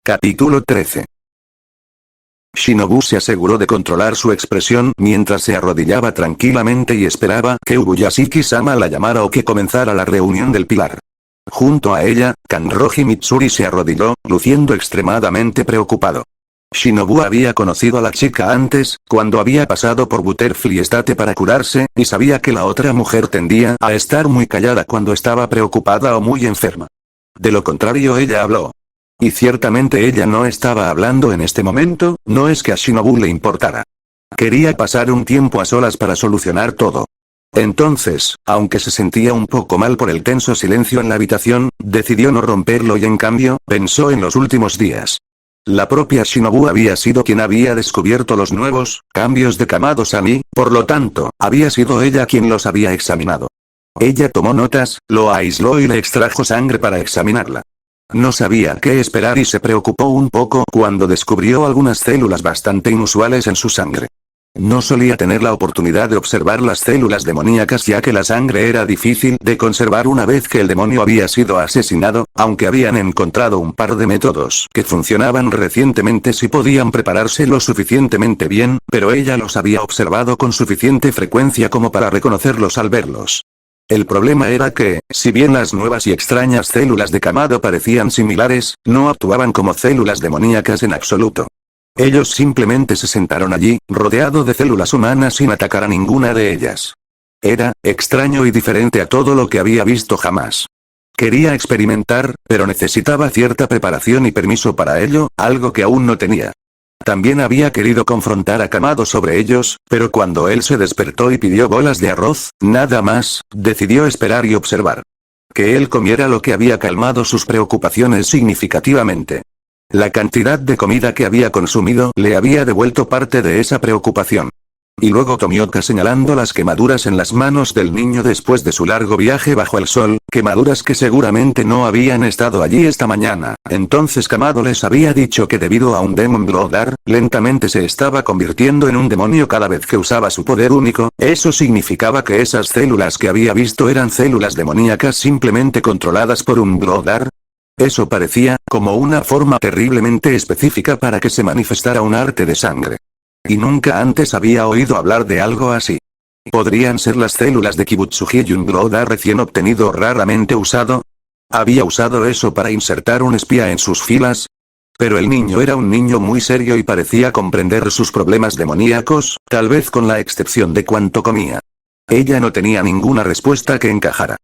Capítulo 13. Shinobu se aseguró de controlar su expresión mientras se arrodillaba tranquilamente y esperaba que Ubuyashiki-sama la llamara o que comenzara la reunión del pilar. Junto a ella, Kanroji Mitsuri se arrodilló, luciendo extremadamente preocupado. Shinobu había conocido a la chica antes, cuando había pasado por Butterfly Estate para curarse, y sabía que la otra mujer tendía a estar muy callada cuando estaba preocupada o muy enferma. De lo contrario, ella habló. Y ciertamente ella no estaba hablando en este momento, no es que a Shinobu le importara. Quería pasar un tiempo a solas para solucionar todo. Entonces, aunque se sentía un poco mal por el tenso silencio en la habitación, decidió no romperlo y en cambio, pensó en los últimos días. La propia Shinobu había sido quien había descubierto los nuevos cambios de Kamado-sami, por lo tanto, había sido ella quien los había examinado. Ella tomó notas, lo aisló y le extrajo sangre para examinarla. No sabía qué esperar y se preocupó un poco cuando descubrió algunas células bastante inusuales en su sangre. No solía tener la oportunidad de observar las células demoníacas ya que la sangre era difícil de conservar una vez que el demonio había sido asesinado, aunque habían encontrado un par de métodos que funcionaban recientemente si podían prepararse lo suficientemente bien, pero ella los había observado con suficiente frecuencia como para reconocerlos al verlos. El problema era que, si bien las nuevas y extrañas células de Kamado parecían similares, no actuaban como células demoníacas en absoluto. Ellos simplemente se sentaron allí, rodeado de células humanas sin atacar a ninguna de ellas. Era extraño y diferente a todo lo que había visto jamás. Quería experimentar, pero necesitaba cierta preparación y permiso para ello, algo que aún no tenía. También había querido confrontar a Kamado sobre ellos, pero cuando él se despertó y pidió bolas de arroz, nada más, decidió esperar y observar. Que él comiera lo que había calmado sus preocupaciones significativamente. La cantidad de comida que había consumido le había devuelto parte de esa preocupación. Y luego Tomioka señalando las quemaduras en las manos del niño después de su largo viaje bajo el sol, quemaduras que seguramente no habían estado allí esta mañana. Entonces Kamado les había dicho que debido a un Demon Bloodar, lentamente se estaba convirtiendo en un demonio cada vez que usaba su poder único, eso significaba que esas células que había visto eran células demoníacas simplemente controladas por un Bloodar. Eso parecía como una forma terriblemente específica para que se manifestara un arte de sangre. Y nunca antes había oído hablar de algo así. ¿Podrían ser las células de Kibutsuji y un Bloodar recién obtenido raramente usado? ¿Había usado eso para insertar un espía en sus filas? Pero el niño era un niño muy serio y parecía comprender sus problemas demoníacos, tal vez con la excepción de cuánto comía. Ella no tenía ninguna respuesta que encajara.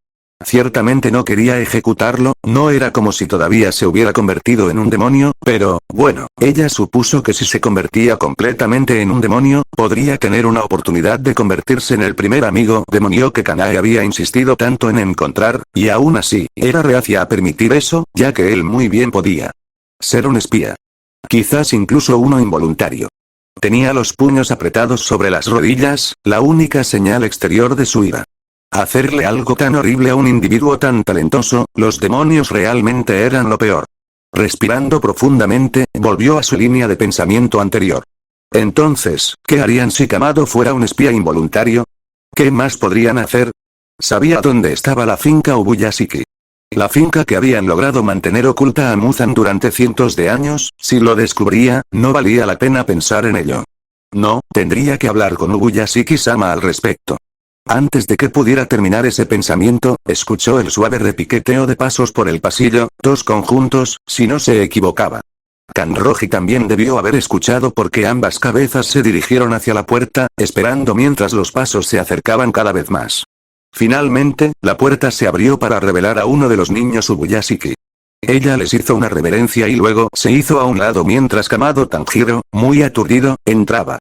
Ciertamente no quería ejecutarlo, no era como si todavía se hubiera convertido en un demonio, pero, bueno, ella supuso que si se convertía completamente en un demonio, podría tener una oportunidad de convertirse en el primer amigo demonio que Kanae había insistido tanto en encontrar, y aún así, era reacia a permitir eso, ya que él muy bien podía ser un espía. Quizás incluso uno involuntario. Tenía los puños apretados sobre las rodillas, la única señal exterior de su ira. Hacerle algo tan horrible a un individuo tan talentoso, los demonios realmente eran lo peor. Respirando profundamente, volvió a su línea de pensamiento anterior. Entonces, ¿qué harían si Kamado fuera un espía involuntario? ¿Qué más podrían hacer? Sabía dónde estaba la finca Ubuyashiki. La finca que habían logrado mantener oculta a Muzan durante cientos de años, si lo descubría, no valía la pena pensar en ello. No, tendría que hablar con Ubuyashiki-sama al respecto. Antes de que pudiera terminar ese pensamiento, escuchó el suave repiqueteo de pasos por el pasillo, dos conjuntos, si no se equivocaba. Kanroji también debió haber escuchado porque ambas cabezas se dirigieron hacia la puerta, esperando mientras los pasos se acercaban cada vez más. Finalmente, la puerta se abrió para revelar a uno de los niños Ubuyashiki. Ella les hizo una reverencia y luego se hizo a un lado mientras Kamado Tanjiro, muy aturdido, entraba.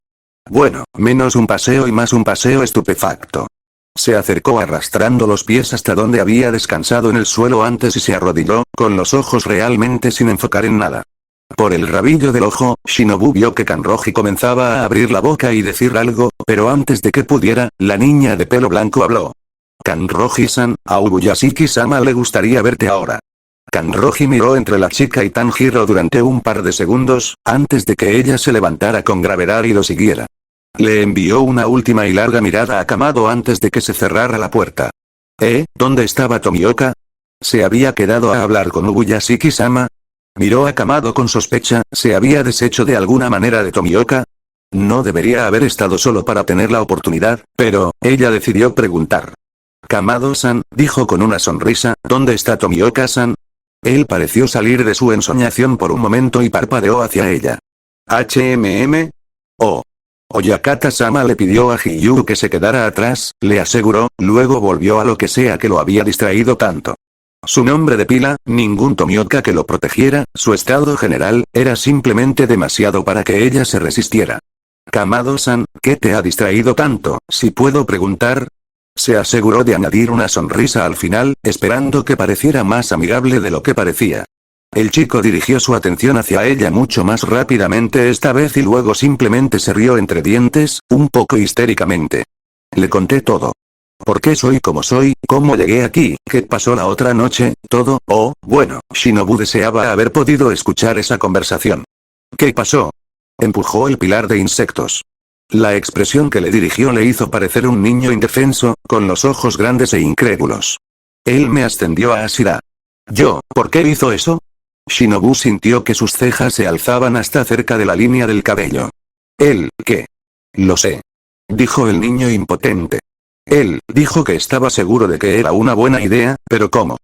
Bueno, menos un paseo y más un paseo estupefacto. Se acercó arrastrando los pies hasta donde había descansado en el suelo antes y se arrodilló, con los ojos realmente sin enfocar en nada. Por el rabillo del ojo, Shinobu vio que Kanroji comenzaba a abrir la boca y decir algo, pero antes de que pudiera, la niña de pelo blanco habló. Kanroji-san, a Ubuyashiki-sama le gustaría verte ahora. Kanroji miró entre la chica y Tanjiro durante un par de segundos, antes de que ella se levantara con gravedad y lo siguiera. Le envió una última y larga mirada a Kamado antes de que se cerrara la puerta. ¿Dónde estaba Tomioka? ¿Se había quedado a hablar con Ubuyashiki-sama? Miró a Kamado con sospecha, ¿se había deshecho de alguna manera de Tomioka? No debería haber estado solo para tener la oportunidad, pero, ella decidió preguntar. Kamado-san, dijo con una sonrisa, ¿dónde está Tomioka-san? Él pareció salir de su ensoñación por un momento y parpadeó hacia ella. Oh. Oyakata-sama le pidió a Hiyuu que se quedara atrás, le aseguró, luego volvió a lo que sea que lo había distraído tanto. Su nombre de pila, ningún Tomioka que lo protegiera, su estado general, era simplemente demasiado para que ella se resistiera. Kamado-san, ¿qué te ha distraído tanto, si puedo preguntar? Se aseguró de añadir una sonrisa al final, esperando que pareciera más amigable de lo que parecía. El chico dirigió su atención hacia ella mucho más rápidamente esta vez y luego simplemente se rió entre dientes, un poco histéricamente. Le conté todo. ¿Por qué soy como soy? ¿Cómo llegué aquí? ¿Qué pasó la otra noche? Todo. Oh, bueno, Shinobu deseaba haber podido escuchar esa conversación. ¿Qué pasó? Empujó el pilar de insectos. La expresión que le dirigió le hizo parecer un niño indefenso, con los ojos grandes e incrédulos. Él me ascendió a Ashira. ¿Yo? ¿Por qué hizo eso? Shinobu sintió que sus cejas se alzaban hasta cerca de la línea del cabello. ¿Él, qué? Lo sé. Dijo el niño impotente. Él, dijo que estaba seguro de que era una buena idea, pero ¿cómo?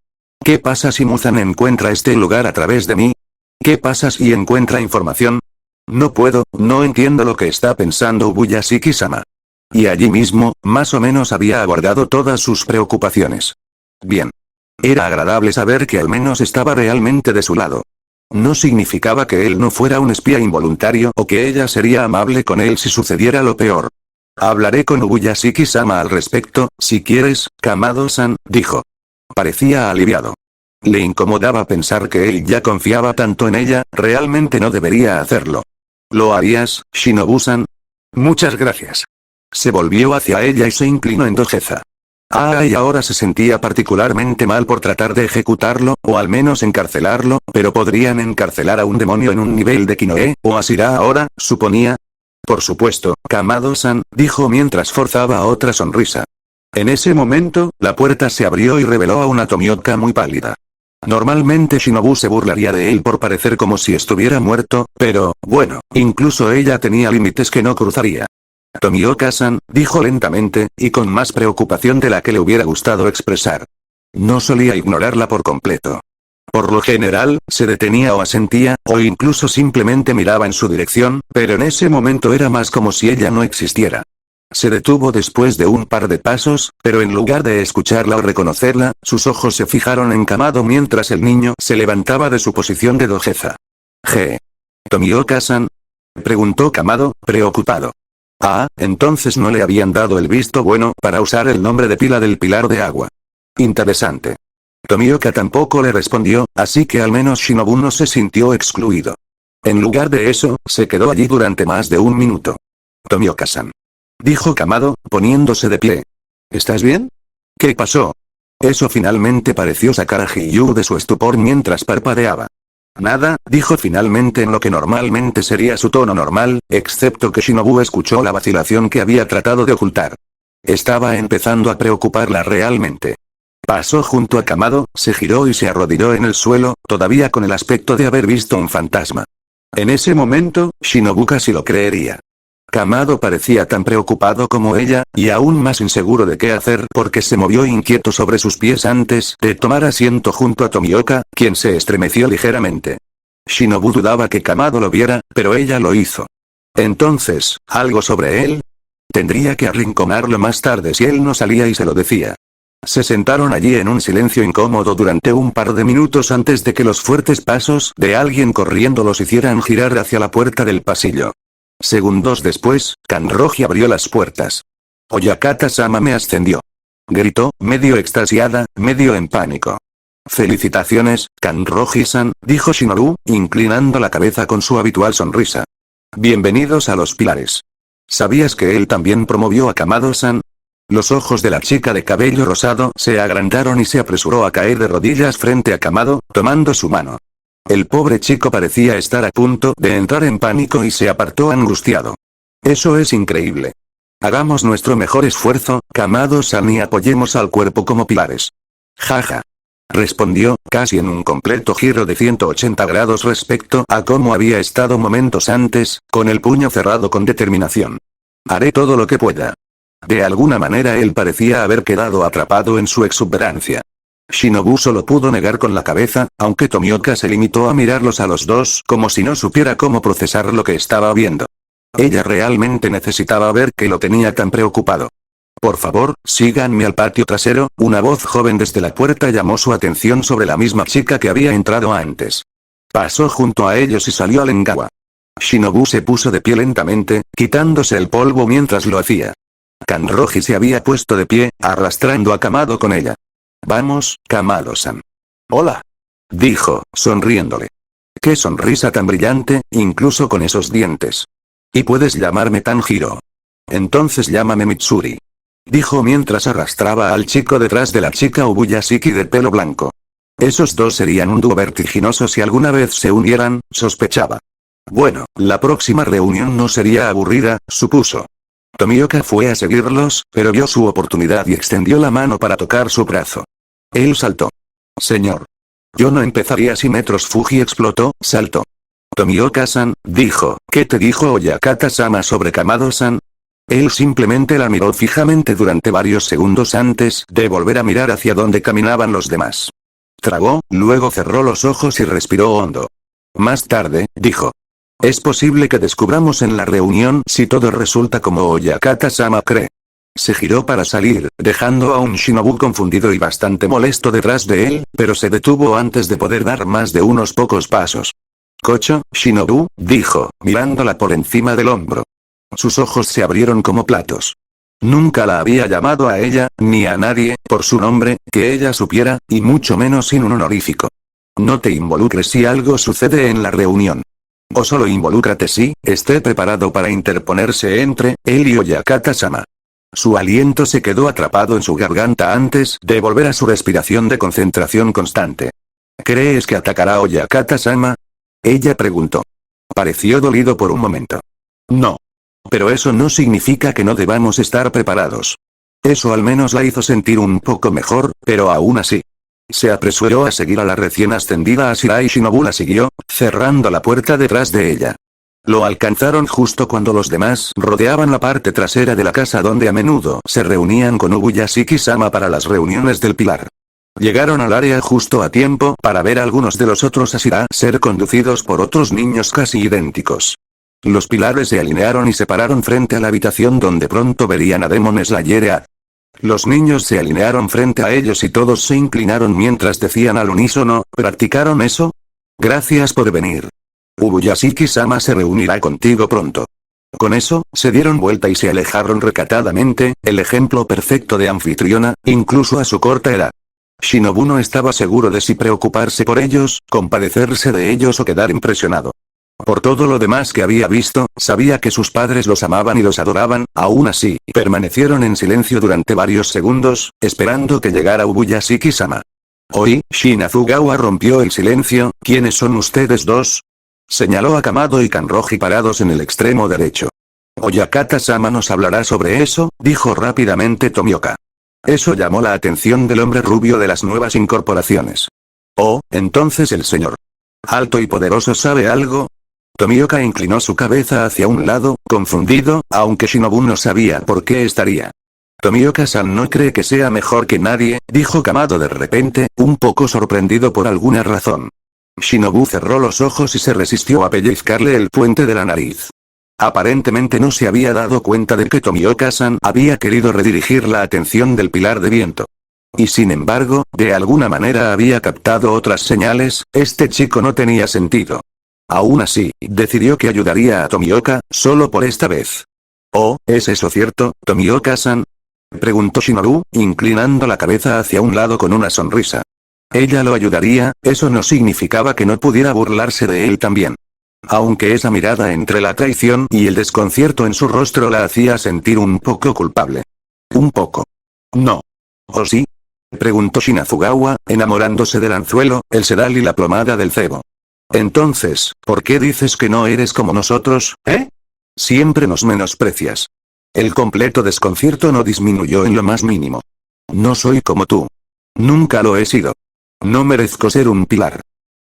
¿Qué pasa si Muzan encuentra este lugar a través de mí? ¿Qué pasa si encuentra información? No puedo, no entiendo lo que está pensando Ubuyashiki-sama. Y allí mismo, más o menos había abordado todas sus preocupaciones. Bien. Era agradable saber que al menos estaba realmente de su lado. No significaba que él no fuera un espía involuntario o que ella sería amable con él si sucediera lo peor. Hablaré con Ubuyashiki-sama al respecto, si quieres, Kamado-san, dijo. Parecía aliviado. Le incomodaba pensar que él ya confiaba tanto en ella, realmente no debería hacerlo. ¿Lo harías, Shinobu-san? Muchas gracias. Se volvió hacia ella y se inclinó en dojeza. Y ahora se sentía particularmente mal por tratar de ejecutarlo, o al menos encarcelarlo, pero podrían encarcelar a un demonio en un nivel de Kinoe, o Ashira ahora, suponía. Por supuesto, Kamado-san, dijo mientras forzaba otra sonrisa. En ese momento, la puerta se abrió y reveló a una Tomioka muy pálida. Normalmente Shinobu se burlaría de él por parecer como si estuviera muerto, pero, bueno, incluso ella tenía límites que no cruzaría. Tomioka-san, dijo lentamente, y con más preocupación de la que le hubiera gustado expresar. No solía ignorarla por completo. Por lo general, se detenía o asentía, o incluso simplemente miraba en su dirección, pero en ese momento era más como si ella no existiera. Se detuvo después de un par de pasos, pero en lugar de escucharla o reconocerla, sus ojos se fijaron en Kamado mientras el niño se levantaba de su posición de dojeza. ¿Tomioka-san? Preguntó Kamado, preocupado. Entonces no le habían dado el visto bueno para usar el nombre de pila del pilar de agua. Interesante. Tomioka tampoco le respondió, así que al menos Shinobu no se sintió excluido. En lugar de eso, se quedó allí durante más de un minuto. Tomioka-san. Dijo Kamado, poniéndose de pie. ¿Estás bien? ¿Qué pasó? Eso finalmente pareció sacar a Hiyuu de su estupor mientras parpadeaba. Nada, dijo finalmente en lo que normalmente sería su tono normal, excepto que Shinobu escuchó la vacilación que había tratado de ocultar. Estaba empezando a preocuparla realmente. Pasó junto a Kamado, se giró y se arrodilló en el suelo, todavía con el aspecto de haber visto un fantasma. En ese momento, Shinobu casi lo creería. Kamado parecía tan preocupado como ella, y aún más inseguro de qué hacer porque se movió inquieto sobre sus pies antes de tomar asiento junto a Tomioka, quien se estremeció ligeramente. Shinobu dudaba que Kamado lo viera, pero ella lo hizo. Entonces, ¿algo sobre él? Tendría que arrinconarlo más tarde si él no salía y se lo decía. Se sentaron allí en un silencio incómodo durante un par de minutos antes de que los fuertes pasos de alguien corriendo los hicieran girar hacia la puerta del pasillo. Segundos después, Kanroji abrió las puertas. Oyakata-sama me ascendió. Gritó, medio extasiada, medio en pánico. Felicitaciones, Kanroji-san, dijo Shinobu, inclinando la cabeza con su habitual sonrisa. Bienvenidos a los pilares. ¿Sabías que él también promovió a Kamado-san? Los ojos de la chica de cabello rosado se agrandaron y se apresuró a caer de rodillas frente a Kamado, tomando su mano. El pobre chico parecía estar a punto de entrar en pánico y se apartó angustiado. Eso es increíble. Hagamos nuestro mejor esfuerzo, Kamado-san, y apoyemos al cuerpo como pilares. Jaja. Respondió, casi en un completo giro de 180 grados respecto a cómo había estado momentos antes, con el puño cerrado con determinación. Haré todo lo que pueda. De alguna manera él parecía haber quedado atrapado en su exuberancia. Shinobu solo pudo negar con la cabeza, aunque Tomioka se limitó a mirarlos a los dos como si no supiera cómo procesar lo que estaba viendo. Ella realmente necesitaba ver que lo tenía tan preocupado. Por favor, síganme al patio trasero, una voz joven desde la puerta llamó su atención sobre la misma chica que había entrado antes. Pasó junto a ellos y salió al engawa. Shinobu se puso de pie lentamente, quitándose el polvo mientras lo hacía. Kanroji se había puesto de pie, arrastrando a Kamado con ella. Vamos, Kamado-san. Hola. Dijo, sonriéndole. Qué sonrisa tan brillante, incluso con esos dientes. Y puedes llamarme Tanjiro. Entonces llámame Mitsuri. Dijo mientras arrastraba al chico detrás de la chica Ubuyashiki de pelo blanco. Esos dos serían un dúo vertiginoso si alguna vez se unieran, sospechaba. Bueno, la próxima reunión no sería aburrida, supuso. Tomioka fue a seguirlos, pero vio su oportunidad y extendió la mano para tocar su brazo. Él saltó. Señor. Yo no empezaría si Metros Fuji explotó, saltó. Tomioka-san, dijo, ¿qué te dijo Oyakata-sama sobre Kamado-san? Él simplemente la miró fijamente durante varios segundos antes de volver a mirar hacia donde caminaban los demás. Tragó, luego cerró los ojos y respiró hondo. Más tarde, dijo. Es posible que descubramos en la reunión si todo resulta como Oyakata-sama cree. Se giró para salir, dejando a un Shinobu confundido y bastante molesto detrás de él, pero se detuvo antes de poder dar más de unos pocos pasos. Kocho, Shinobu, dijo, mirándola por encima del hombro. Sus ojos se abrieron como platos. Nunca la había llamado a ella, ni a nadie, por su nombre, que ella supiera, y mucho menos sin un honorífico. No te involucres si algo sucede en la reunión. O solo involúcrate si esté preparado para interponerse entre él y Oyakata-sama. Su aliento se quedó atrapado en su garganta antes de volver a su respiración de concentración constante. ¿Crees que atacará a Oyakata-sama? Ella preguntó. Pareció dolido por un momento. No. Pero eso no significa que no debamos estar preparados. Eso al menos la hizo sentir un poco mejor, pero aún así. Se apresuró a seguir a la recién ascendida Ashira y Shinobu la siguió, cerrando la puerta detrás de ella. Lo alcanzaron justo cuando los demás rodeaban la parte trasera de la casa donde a menudo se reunían con Ubuyashiki-sama para las reuniones del pilar. Llegaron al área justo a tiempo para ver a algunos de los otros Ashira ser conducidos por otros niños casi idénticos. Los pilares se alinearon y se pararon frente a la habitación donde pronto verían a Demon Slayer. Los niños se alinearon frente a ellos y todos se inclinaron mientras decían al unísono, ¿practicaron eso? Gracias por venir. Ubuyashiki-sama se reunirá contigo pronto. Con eso, se dieron vuelta y se alejaron recatadamente, el ejemplo perfecto de anfitriona, incluso a su corta edad. Shinobu no estaba seguro de si preocuparse por ellos, compadecerse de ellos o quedar impresionado. Por todo lo demás que había visto, sabía que sus padres los amaban y los adoraban, aún así, permanecieron en silencio durante varios segundos, esperando que llegara Ubuyashiki-sama. Hoy, Shinazugawa rompió el silencio, ¿quiénes son ustedes dos? Señaló a Kamado y Kanroji parados en el extremo derecho. Oyakata-sama nos hablará sobre eso, dijo rápidamente Tomioka. Eso llamó la atención del hombre rubio de las nuevas incorporaciones. Oh, entonces el señor alto y poderoso sabe algo. Tomioka inclinó su cabeza hacia un lado, confundido, aunque Shinobu no sabía por qué estaría. Tomioka-san no cree que sea mejor que nadie, dijo Kamado de repente, un poco sorprendido por alguna razón. Shinobu cerró los ojos y se resistió a pellizcarle el puente de la nariz. Aparentemente no se había dado cuenta de que Tomioka-san había querido redirigir la atención del pilar de viento. Y sin embargo, de alguna manera había captado otras señales, este chico no tenía sentido. Aún así, decidió que ayudaría a Tomioka, solo por esta vez. Oh, ¿es eso cierto, Tomioka-san? Preguntó Shinobu, inclinando la cabeza hacia un lado con una sonrisa. Ella lo ayudaría, eso no significaba que no pudiera burlarse de él también. Aunque esa mirada entre la traición y el desconcierto en su rostro la hacía sentir un poco culpable. Un poco. No. ¿O sí? Preguntó Shinazugawa, enamorándose del anzuelo, el sedal y la plomada del cebo. Entonces, ¿por qué dices que no eres como nosotros, Siempre nos menosprecias. El completo desconcierto no disminuyó en lo más mínimo. No soy como tú. Nunca lo he sido. No merezco ser un pilar.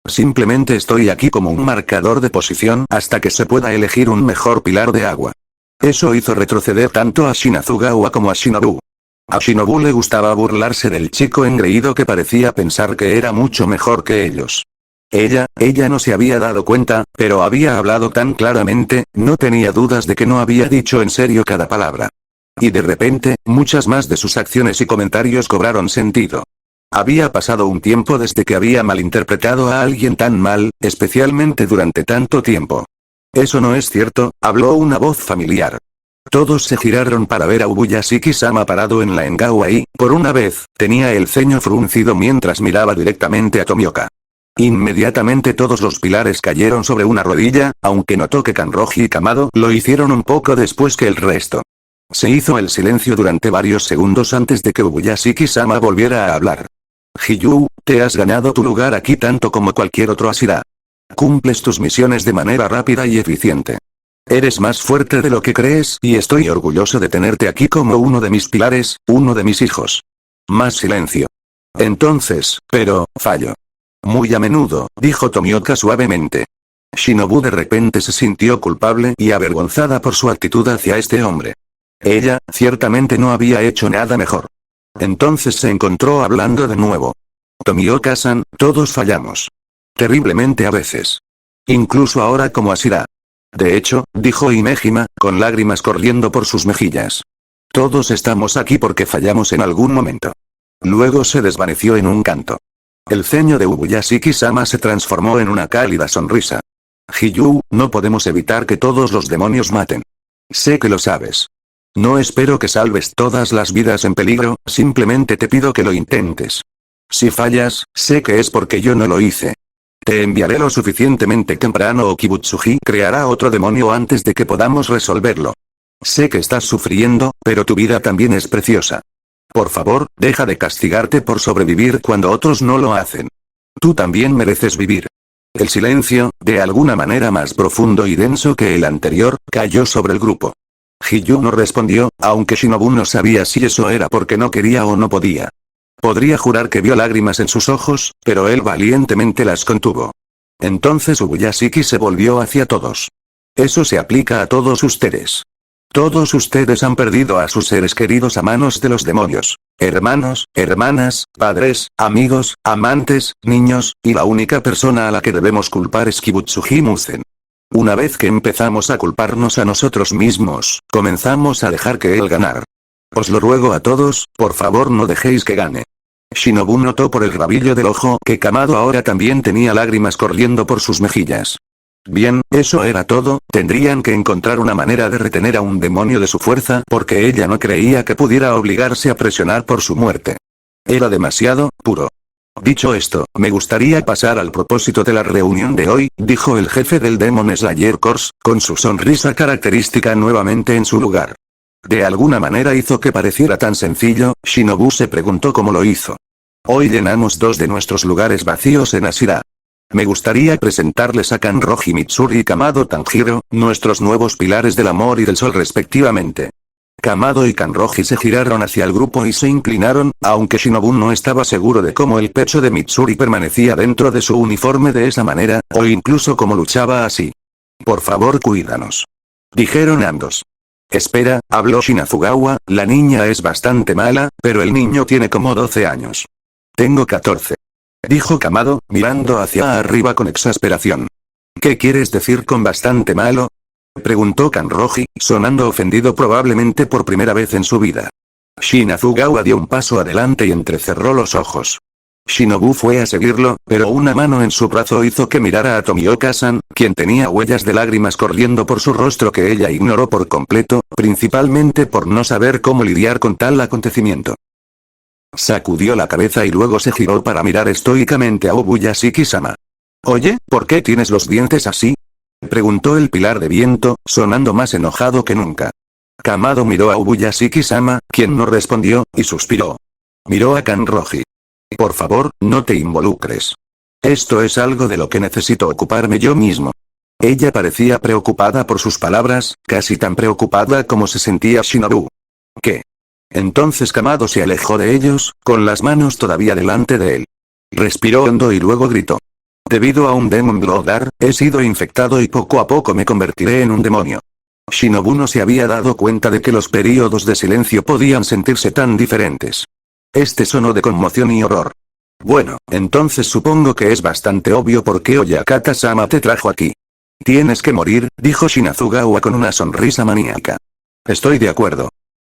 Simplemente estoy aquí como un marcador de posición hasta que se pueda elegir un mejor pilar de agua. Eso hizo retroceder tanto a Shinazugawa como a Shinobu. A Shinobu le gustaba burlarse del chico engreído que parecía pensar que era mucho mejor que ellos. Ella no se había dado cuenta, pero había hablado tan claramente, no tenía dudas de que no había dicho en serio cada palabra. Y de repente, muchas más de sus acciones y comentarios cobraron sentido. Había pasado un tiempo desde que había malinterpretado a alguien tan mal, especialmente durante tanto tiempo. Eso no es cierto, habló una voz familiar. Todos se giraron para ver a Ubuyashiki-sama parado en la Engawa y, por una vez, tenía el ceño fruncido mientras miraba directamente a Tomioka. Inmediatamente todos los pilares cayeron sobre una rodilla, aunque notó que Kanroji y Kamado lo hicieron un poco después que el resto. Se hizo el silencio durante varios segundos antes de que Ubuyashiki-sama volviera a hablar. Hiyu, te has ganado tu lugar aquí tanto como cualquier otro Ashira. Cumples tus misiones de manera rápida y eficiente. Eres más fuerte de lo que crees y estoy orgulloso de tenerte aquí como uno de mis pilares, uno de mis hijos. Más silencio. Entonces, pero, fallo. Muy a menudo, dijo Tomioka suavemente. Shinobu de repente se sintió culpable y avergonzada por su actitud hacia este hombre. Ella, ciertamente no había hecho nada mejor. Entonces se encontró hablando de nuevo. Tomioka-san, todos fallamos. Terriblemente a veces. Incluso ahora como Ashira. De hecho, dijo Himejima, con lágrimas corriendo por sus mejillas. Todos estamos aquí porque fallamos en algún momento. Luego se desvaneció en un canto. El ceño de Ubuyashiki-sama se transformó en una cálida sonrisa. Hiyu, no podemos evitar que todos los demonios maten. Sé que lo sabes. No espero que salves todas las vidas en peligro, simplemente te pido que lo intentes. Si fallas, sé que es porque yo no lo hice. Te enviaré lo suficientemente temprano o Kibutsuji creará otro demonio antes de que podamos resolverlo. Sé que estás sufriendo, pero tu vida también es preciosa. Por favor, deja de castigarte por sobrevivir cuando otros no lo hacen. Tú también mereces vivir. El silencio, de alguna manera más profundo y denso que el anterior, cayó sobre el grupo. Hiyu no respondió, aunque Shinobu no sabía si eso era porque no quería o no podía. Podría jurar que vio lágrimas en sus ojos, pero él valientemente las contuvo. Entonces Ubuyashiki se volvió hacia todos. Eso se aplica a todos ustedes. Todos ustedes han perdido a sus seres queridos a manos de los demonios. Hermanos, hermanas, padres, amigos, amantes, niños, y la única persona a la que debemos culpar es Kibutsuji Musen. Una vez que empezamos a culparnos a nosotros mismos, comenzamos a dejar que él ganar. Os lo ruego a todos, por favor no dejéis que gane. Shinobu notó por el rabillo del ojo que Kamado ahora también tenía lágrimas corriendo por sus mejillas. Bien, eso era todo, tendrían que encontrar una manera de retener a un demonio de su fuerza porque ella no creía que pudiera obligarse a presionar por su muerte. Era demasiado puro. Dicho esto, me gustaría pasar al propósito de la reunión de hoy, dijo el jefe del Demon Slayer Corps, con su sonrisa característica nuevamente en su lugar. De alguna manera hizo que pareciera tan sencillo, Shinobu se preguntó cómo lo hizo. Hoy llenamos 2 de nuestros lugares vacíos en Ashira. Me gustaría presentarles a Kanroji Mitsuri y Kamado Tanjiro, nuestros nuevos pilares del amor y del sol respectivamente. Kamado y Kanroji se giraron hacia el grupo y se inclinaron, aunque Shinobu no estaba seguro de cómo el pecho de Mitsuri permanecía dentro de su uniforme de esa manera, o incluso cómo luchaba así. Por favor cuídanos. Dijeron ambos. Espera, habló Shinazugawa, la niña es bastante mala, pero el niño tiene como 12 años. Tengo 14. Dijo Kamado, mirando hacia arriba con exasperación. ¿Qué quieres decir con bastante malo? Preguntó Kanroji, sonando ofendido probablemente por primera vez en su vida. Shinazugawa dio un paso adelante y entrecerró los ojos. Shinobu fue a seguirlo, pero una mano en su brazo hizo que mirara a Tomioka-san, quien tenía huellas de lágrimas corriendo por su rostro que ella ignoró por completo, principalmente por no saber cómo lidiar con tal acontecimiento. Sacudió la cabeza y luego se giró para mirar estoicamente a Ubuyashiki-sama. Oye, ¿por qué tienes los dientes así? Preguntó el pilar de viento, sonando más enojado que nunca. Kamado miró a Ubuyashiki-sama, quien no respondió, y suspiró. Miró a Kanroji. Por favor, no te involucres. Esto es algo de lo que necesito ocuparme yo mismo. Ella parecía preocupada por sus palabras, casi tan preocupada como se sentía Shinobu. ¿Qué? Entonces Kamado se alejó de ellos, con las manos todavía delante de él. Respiró hondo y luego gritó. Debido a un Demon Bloodar, he sido infectado y poco a poco me convertiré en un demonio. Shinobu no se había dado cuenta de que los períodos de silencio podían sentirse tan diferentes. Este sonó de conmoción y horror. Bueno, entonces supongo que es bastante obvio por qué Oyakata-sama te trajo aquí. Tienes que morir, dijo Shinazugawa con una sonrisa maníaca. Estoy de acuerdo.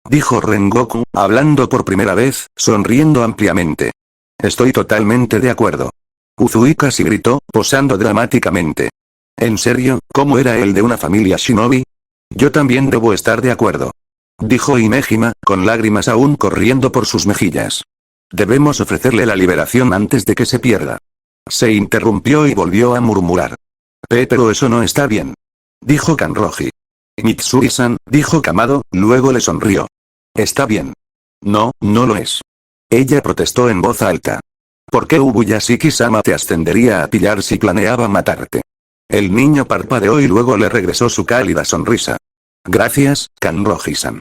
Dijo Rengoku, hablando por primera vez, sonriendo ampliamente. Estoy totalmente de acuerdo. Uzui casi gritó, posando dramáticamente. ¿En serio, cómo era él de una familia shinobi? Yo también debo estar de acuerdo. Dijo Himejima, con lágrimas aún corriendo por sus mejillas. Debemos ofrecerle la liberación antes de que se pierda. Se interrumpió y volvió a murmurar. Pero eso no está bien. Dijo Kanroji. Mitsui-san, dijo Kamado, luego le sonrió. Está bien. No, no lo es. Ella protestó en voz alta. ¿Por qué Ubuyashiki-sama te ascendería a pillar si planeaba matarte? El niño parpadeó y luego le regresó su cálida sonrisa. Gracias, Kanroji-san.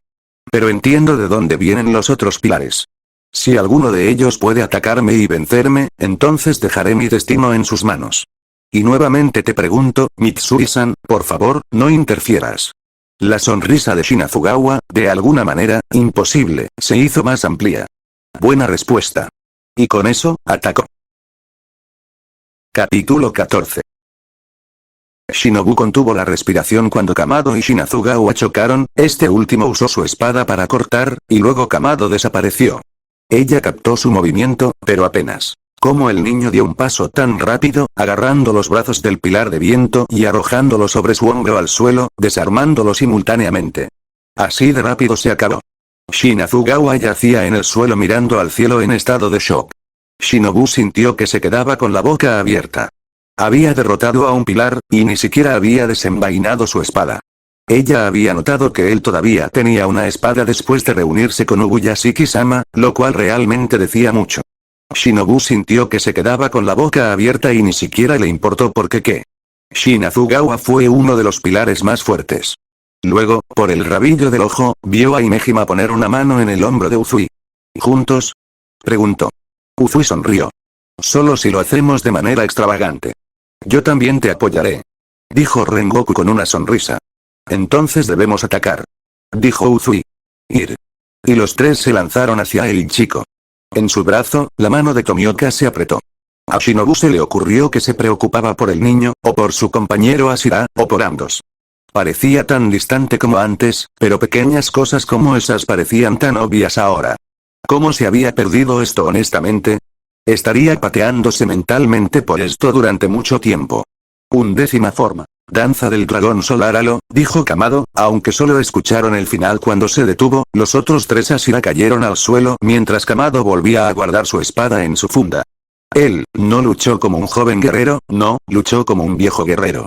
Pero entiendo de dónde vienen los otros pilares. Si alguno de ellos puede atacarme y vencerme, entonces dejaré mi destino en sus manos. Y nuevamente te pregunto, Mitsui-san, por favor, no interfieras. La sonrisa de Shinazugawa, de alguna manera, imposible, se hizo más amplia. Buena respuesta. Y con eso, atacó. Capítulo 14. Shinobu contuvo la respiración cuando Kamado y Shinazugawa chocaron, este último usó su espada para cortar, y luego Kamado desapareció. Ella captó su movimiento, pero apenas. Como el niño dio un paso tan rápido, agarrando los brazos del pilar de viento y arrojándolo sobre su hombro al suelo, desarmándolo simultáneamente. Así de rápido se acabó. Shinazugawa yacía en el suelo mirando al cielo en estado de shock. Shinobu sintió que se quedaba con la boca abierta. Había derrotado a un pilar, y ni siquiera había desenvainado su espada. Ella había notado que él todavía tenía una espada después de reunirse con Ubuyashiki-sama, lo cual realmente decía mucho. Shinobu sintió que se quedaba con la boca abierta y ni siquiera le importó por qué. Shinazugawa fue uno de los pilares más fuertes. Luego, por el rabillo del ojo, vio a Himejima poner una mano en el hombro de Uzui. ¿Juntos? Preguntó. Uzui sonrió. Solo si lo hacemos de manera extravagante. Yo también te apoyaré. Dijo Rengoku con una sonrisa. Entonces debemos atacar. Dijo Uzui. Ir. Y los tres se lanzaron hacia el chico. En su brazo, la mano de Tomioka se apretó. A Shinobu se le ocurrió que se preocupaba por el niño, o por su compañero Ashira, o por ambos. Parecía tan distante como antes, pero pequeñas cosas como esas parecían tan obvias ahora. ¿Cómo se había perdido esto honestamente? Estaría pateándose mentalmente por esto durante mucho tiempo. 11ª forma. Danza del dragón solar halo, dijo Kamado, aunque solo escucharon el final cuando se detuvo, los otros tres Ashira cayeron al suelo mientras Kamado volvía a guardar su espada en su funda. Él, no luchó como un joven guerrero, no, luchó como un viejo guerrero.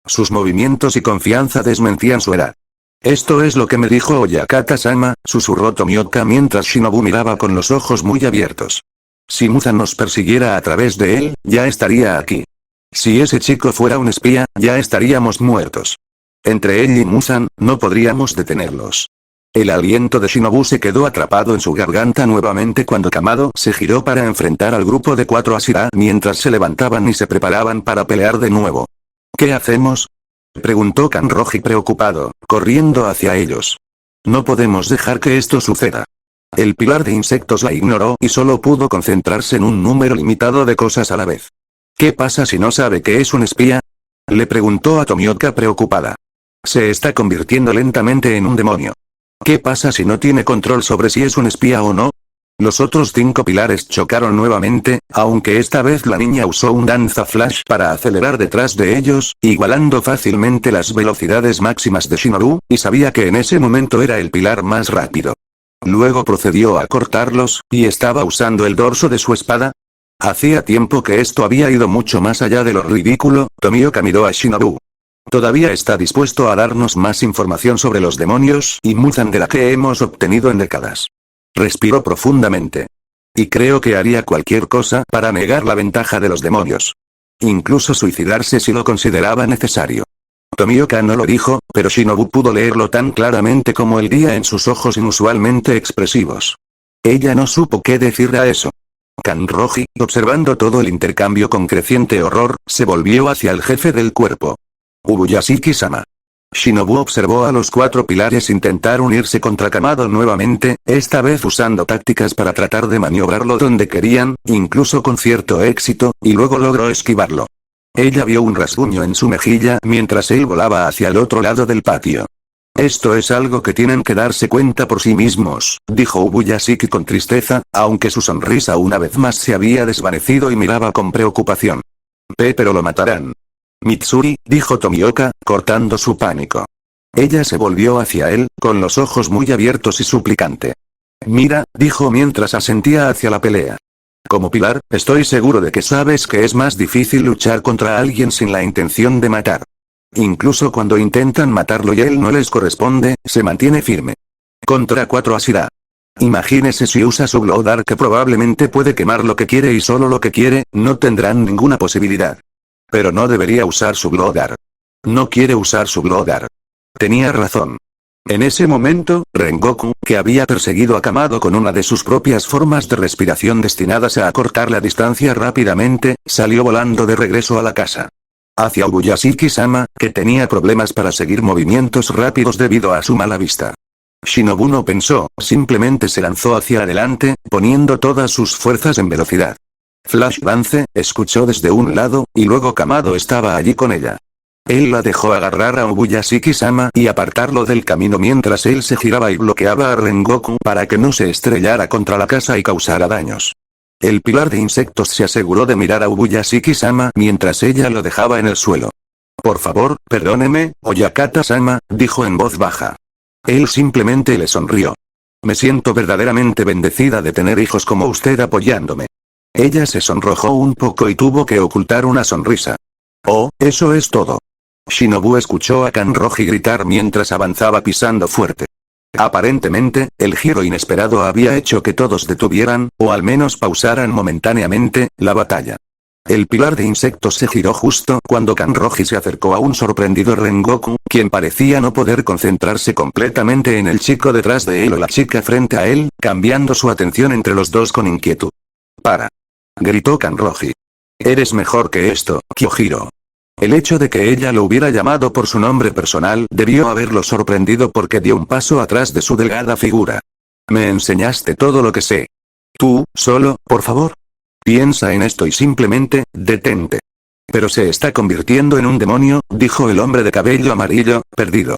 Sus movimientos y confianza desmentían su edad. Esto es lo que me dijo Oyakata-sama, susurró Tomioka mientras Shinobu miraba con los ojos muy abiertos. Si Muzan nos persiguiera a través de él, ya estaría aquí. Si ese chico fuera un espía, ya estaríamos muertos. Entre él y Muzan, no podríamos detenerlos. El aliento de Shinobu se quedó atrapado en su garganta nuevamente cuando Kamado se giró para enfrentar al grupo de 4 Ashira mientras se levantaban y se preparaban para pelear de nuevo. ¿Qué hacemos? Preguntó Kanroji preocupado, corriendo hacia ellos. No podemos dejar que esto suceda. El pilar de insectos la ignoró y solo pudo concentrarse en un número limitado de cosas a la vez. ¿Qué pasa si no sabe que es un espía? Le preguntó a Tomioka preocupada. Se está convirtiendo lentamente en un demonio. ¿Qué pasa si no tiene control sobre si es un espía o no? Los otros 5 pilares chocaron nuevamente, aunque esta vez la niña usó un danza flash para acelerar detrás de ellos, igualando fácilmente las velocidades máximas de Shinobu, y sabía que en ese momento era el pilar más rápido. Luego procedió a cortarlos, y estaba usando el dorso de su espada. Hacía tiempo que esto había ido mucho más allá de lo ridículo. Tomioka miró a Shinobu. Todavía está dispuesto a darnos más información sobre los demonios y Muzan de la que hemos obtenido en décadas. Respiró profundamente. Y creo que haría cualquier cosa para negar la ventaja de los demonios. Incluso suicidarse si lo consideraba necesario. Tomioka no lo dijo, pero Shinobu pudo leerlo tan claramente como el día en sus ojos inusualmente expresivos. Ella no supo qué decir a eso. Kanroji, observando todo el intercambio con creciente horror, se volvió hacia el jefe del cuerpo. Ubuyashiki-sama. Shinobu observó a los 4 pilares intentar unirse contra Kamado nuevamente, esta vez usando tácticas para tratar de maniobrarlo donde querían, incluso con cierto éxito, y luego logró esquivarlo. Ella vio un rasguño en su mejilla mientras él volaba hacia el otro lado del patio. Esto es algo que tienen que darse cuenta por sí mismos, dijo Ubuyashiki con tristeza, aunque su sonrisa una vez más se había desvanecido y miraba con preocupación. Pero lo matarán. Mitsuri, dijo Tomioka, cortando su pánico. Ella se volvió hacia él, con los ojos muy abiertos y suplicante. Mira, dijo mientras asentía hacia la pelea. Como pilar, estoy seguro de que sabes que es más difícil luchar contra alguien sin la intención de matar. Incluso cuando intentan matarlo y él no les corresponde, se mantiene firme. Contra 4 Ashira. Imagínese si usa su Bloodar que probablemente puede quemar lo que quiere y solo lo que quiere, no tendrán ninguna posibilidad. Pero no debería usar su Bloodar. No quiere usar su Bloodar. Tenía razón. En ese momento, Rengoku, que había perseguido a Kamado con una de sus propias formas de respiración destinadas a acortar la distancia rápidamente, salió volando de regreso a la casa. Hacia Ubuyashiki-sama, que tenía problemas para seguir movimientos rápidos debido a su mala vista. Shinobu no pensó, simplemente se lanzó hacia adelante, poniendo todas sus fuerzas en velocidad. Flash Dance, escuchó desde un lado, y luego Kamado estaba allí con ella. Él la dejó agarrar a Ubuyashiki-sama y apartarlo del camino mientras él se giraba y bloqueaba a Rengoku para que no se estrellara contra la casa y causara daños. El pilar de insectos se aseguró de mirar a Ubuyashiki-sama mientras ella lo dejaba en el suelo. Por favor, perdóneme, Oyakata-sama, dijo en voz baja. Él simplemente le sonrió. Me siento verdaderamente bendecida de tener hijos como usted apoyándome. Ella se sonrojó un poco y tuvo que ocultar una sonrisa. Oh, eso es todo. Shinobu escuchó a Kanroji gritar mientras avanzaba pisando fuerte. Aparentemente, el giro inesperado había hecho que todos detuvieran, o al menos pausaran momentáneamente, la batalla. El pilar de insectos se giró justo cuando Kanroji se acercó a un sorprendido Rengoku, quien parecía no poder concentrarse completamente en el chico detrás de él o la chica frente a él, cambiando su atención entre los dos con inquietud. ¡Para! Gritó Kanroji. Eres mejor que esto, Kyojiro. El hecho de que ella lo hubiera llamado por su nombre personal debió haberlo sorprendido porque dio un paso atrás de su delgada figura. Me enseñaste todo lo que sé. Tú, solo, por favor. Piensa en esto y simplemente, detente. Pero se está convirtiendo en un demonio, dijo el hombre de cabello amarillo, perdido.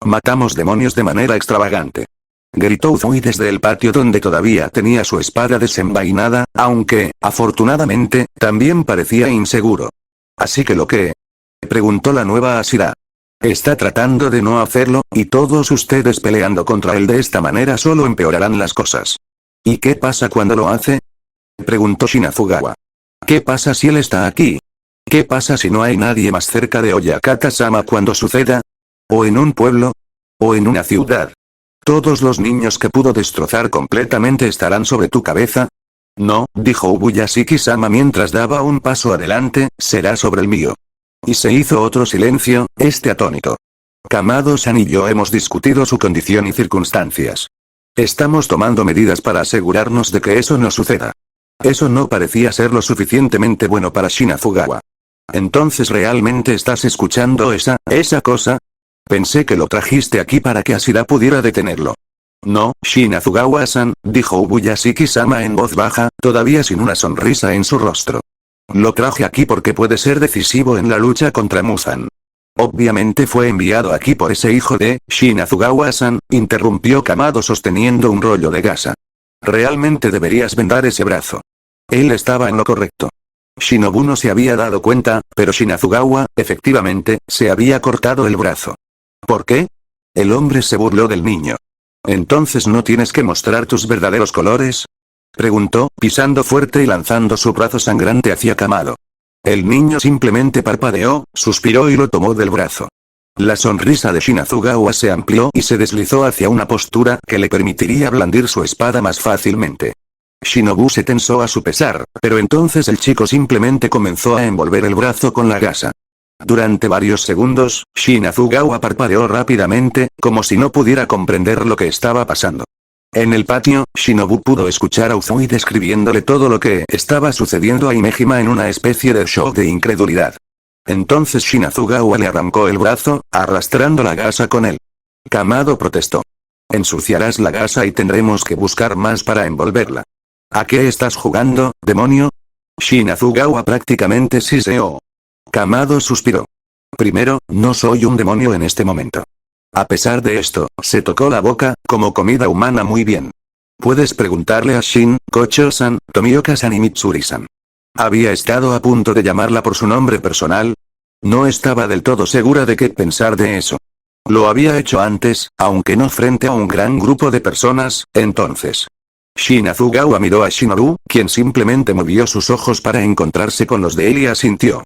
Matamos demonios de manera extravagante. Gritó Uzui desde el patio donde todavía tenía su espada desenvainada, aunque, afortunadamente, también parecía inseguro. ¿Así que lo que? Preguntó la nueva Ashira. Está tratando de no hacerlo, y todos ustedes peleando contra él de esta manera solo empeorarán las cosas. ¿Y qué pasa cuando lo hace? Preguntó Shinazugawa. ¿Qué pasa si él está aquí? ¿Qué pasa si no hay nadie más cerca de Oyakata-sama cuando suceda? ¿O en un pueblo? ¿O en una ciudad? ¿Todos los niños que pudo destrozar completamente estarán sobre tu cabeza? No, dijo Ubuyashiki-sama mientras daba un paso adelante, será sobre el mío. Y se hizo otro silencio, atónito. Kamado-san y yo hemos discutido su condición y circunstancias. Estamos tomando medidas para asegurarnos de que eso no suceda. Eso no parecía ser lo suficientemente bueno para Shinazugawa. Entonces ¿realmente estás escuchando esa cosa? Pensé que lo trajiste aquí para que Ashira pudiera detenerlo. No, Shinazugawa-san, dijo Ubuyashiki-sama en voz baja, todavía sin una sonrisa en su rostro. Lo traje aquí porque puede ser decisivo en la lucha contra Muzan. Obviamente fue enviado aquí por ese hijo de Shinazugawa-san, interrumpió Kamado sosteniendo un rollo de gasa. Realmente deberías vendar ese brazo. Él estaba en lo correcto. Shinobu no se había dado cuenta, pero Shinazugawa, efectivamente, se había cortado el brazo. ¿Por qué? El hombre se burló del niño. ¿Entonces no tienes que mostrar tus verdaderos colores? Preguntó, pisando fuerte y lanzando su brazo sangrante hacia Kamado. El niño simplemente parpadeó, suspiró y lo tomó del brazo. La sonrisa de Shinazugawa se amplió y se deslizó hacia una postura que le permitiría blandir su espada más fácilmente. Shinobu se tensó a su pesar, pero entonces el chico simplemente comenzó a envolver el brazo con la gasa. Durante varios segundos, Shinazugawa parpadeó rápidamente, como si no pudiera comprender lo que estaba pasando. En el patio, Shinobu pudo escuchar a Uzui describiéndole todo lo que estaba sucediendo a Himejima en una especie de shock de incredulidad. Entonces Shinazugawa le arrancó el brazo, arrastrando la gasa con él. Kamado protestó. Ensuciarás la gasa y tendremos que buscar más para envolverla. ¿A qué estás jugando, demonio? Shinazugawa prácticamente siseó. Kamado suspiró. Primero, no soy un demonio en este momento. A pesar de esto, se tocó la boca, como comida humana muy bien. Puedes preguntarle a Shin, Kocho-san, Tomioka-san y Mitsuri-san. Había estado a punto de llamarla por su nombre personal. No estaba del todo segura de qué pensar de eso. Lo había hecho antes, aunque no frente a un gran grupo de personas, entonces. Shinazugawa miró a Shinobu, quien simplemente movió sus ojos para encontrarse con los de él y asintió.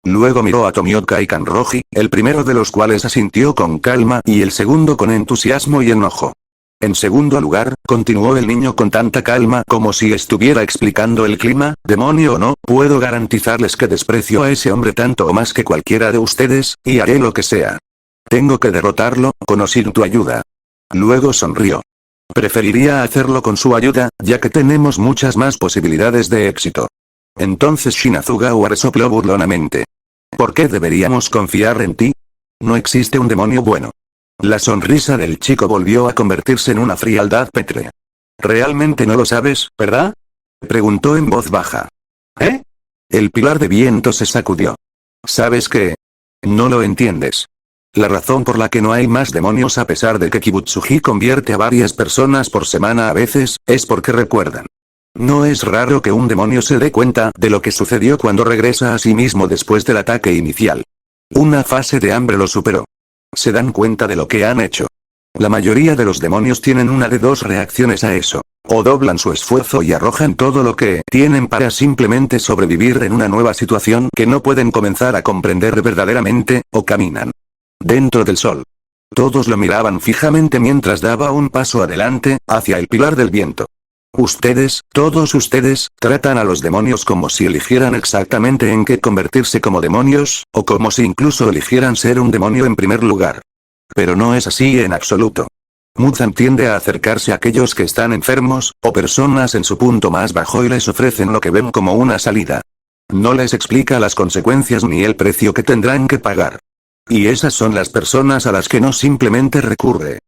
Luego miró a Tomioka y Kanroji, el primero de los cuales asintió con calma y el segundo con entusiasmo y enojo. En segundo lugar, continuó el niño con tanta calma como si estuviera explicando el clima, demonio o no, puedo garantizarles que desprecio a ese hombre tanto o más que cualquiera de ustedes, y haré lo que sea. Tengo que derrotarlo, con o sin tu ayuda. Luego sonrió. Preferiría hacerlo con su ayuda, ya que tenemos muchas más posibilidades de éxito. Entonces Shinazugawa resopló burlonamente. ¿Por qué deberíamos confiar en ti? No existe un demonio bueno. La sonrisa del chico volvió a convertirse en una frialdad pétrea. ¿Realmente no lo sabes, verdad? Preguntó en voz baja. ¿Eh? El pilar de viento se sacudió. ¿Sabes qué? No lo entiendes. La razón por la que no hay más demonios a pesar de que Kibutsuji convierte a varias personas por semana a veces, es porque recuerdan. No es raro que un demonio se dé cuenta de lo que sucedió cuando regresa a sí mismo después del ataque inicial. Una fase de hambre lo superó. Se dan cuenta de lo que han hecho. La mayoría de los demonios tienen una de dos reacciones a eso. O doblan su esfuerzo y arrojan todo lo que tienen para simplemente sobrevivir en una nueva situación que no pueden comenzar a comprender verdaderamente, o caminan dentro del sol. Todos lo miraban fijamente mientras daba un paso adelante, hacia el pilar del viento. Ustedes, todos ustedes, tratan a los demonios como si eligieran exactamente en qué convertirse como demonios, o como si incluso eligieran ser un demonio en primer lugar. Pero no es así en absoluto. Muzan tiende a acercarse a aquellos que están enfermos, o personas en su punto más bajo y les ofrecen lo que ven como una salida. No les explica las consecuencias ni el precio que tendrán que pagar. Y esas son las personas a las que no simplemente recurre.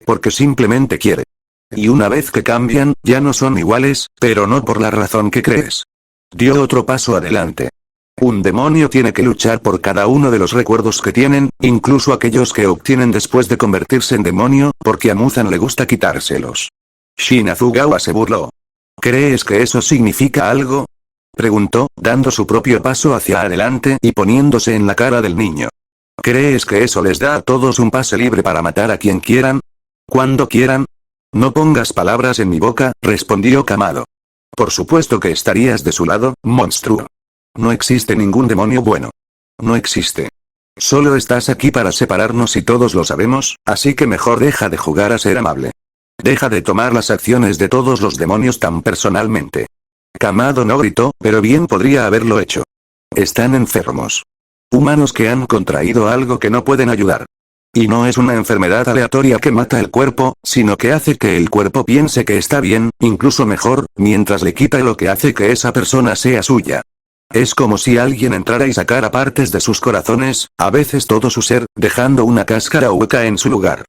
Porque simplemente quiere. Y una vez que cambian, ya no son iguales, pero no por la razón que crees. Dio otro paso adelante. Un demonio tiene que luchar por cada uno de los recuerdos que tienen, incluso aquellos que obtienen después de convertirse en demonio, porque a Muzan le gusta quitárselos. Shinazugawa se burló. ¿Crees que eso significa algo? Preguntó, dando su propio paso hacia adelante y poniéndose en la cara del niño. ¿Crees que eso les da a todos un pase libre para matar a quien quieran? ¿Cuando quieran? No pongas palabras en mi boca, respondió Kamado. Por supuesto que estarías de su lado, monstruo. No existe ningún demonio bueno. No existe. Solo estás aquí para separarnos y todos lo sabemos, así que mejor deja de jugar a ser amable. Deja de tomar las acciones de todos los demonios tan personalmente. Kamado no gritó, pero bien podría haberlo hecho. Están enfermos. Humanos que han contraído algo que no pueden ayudar. Y no es una enfermedad aleatoria que mata el cuerpo, sino que hace que el cuerpo piense que está bien, incluso mejor, mientras le quita lo que hace que esa persona sea suya. Es como si alguien entrara y sacara partes de sus corazones, a veces todo su ser, dejando una cáscara hueca en su lugar.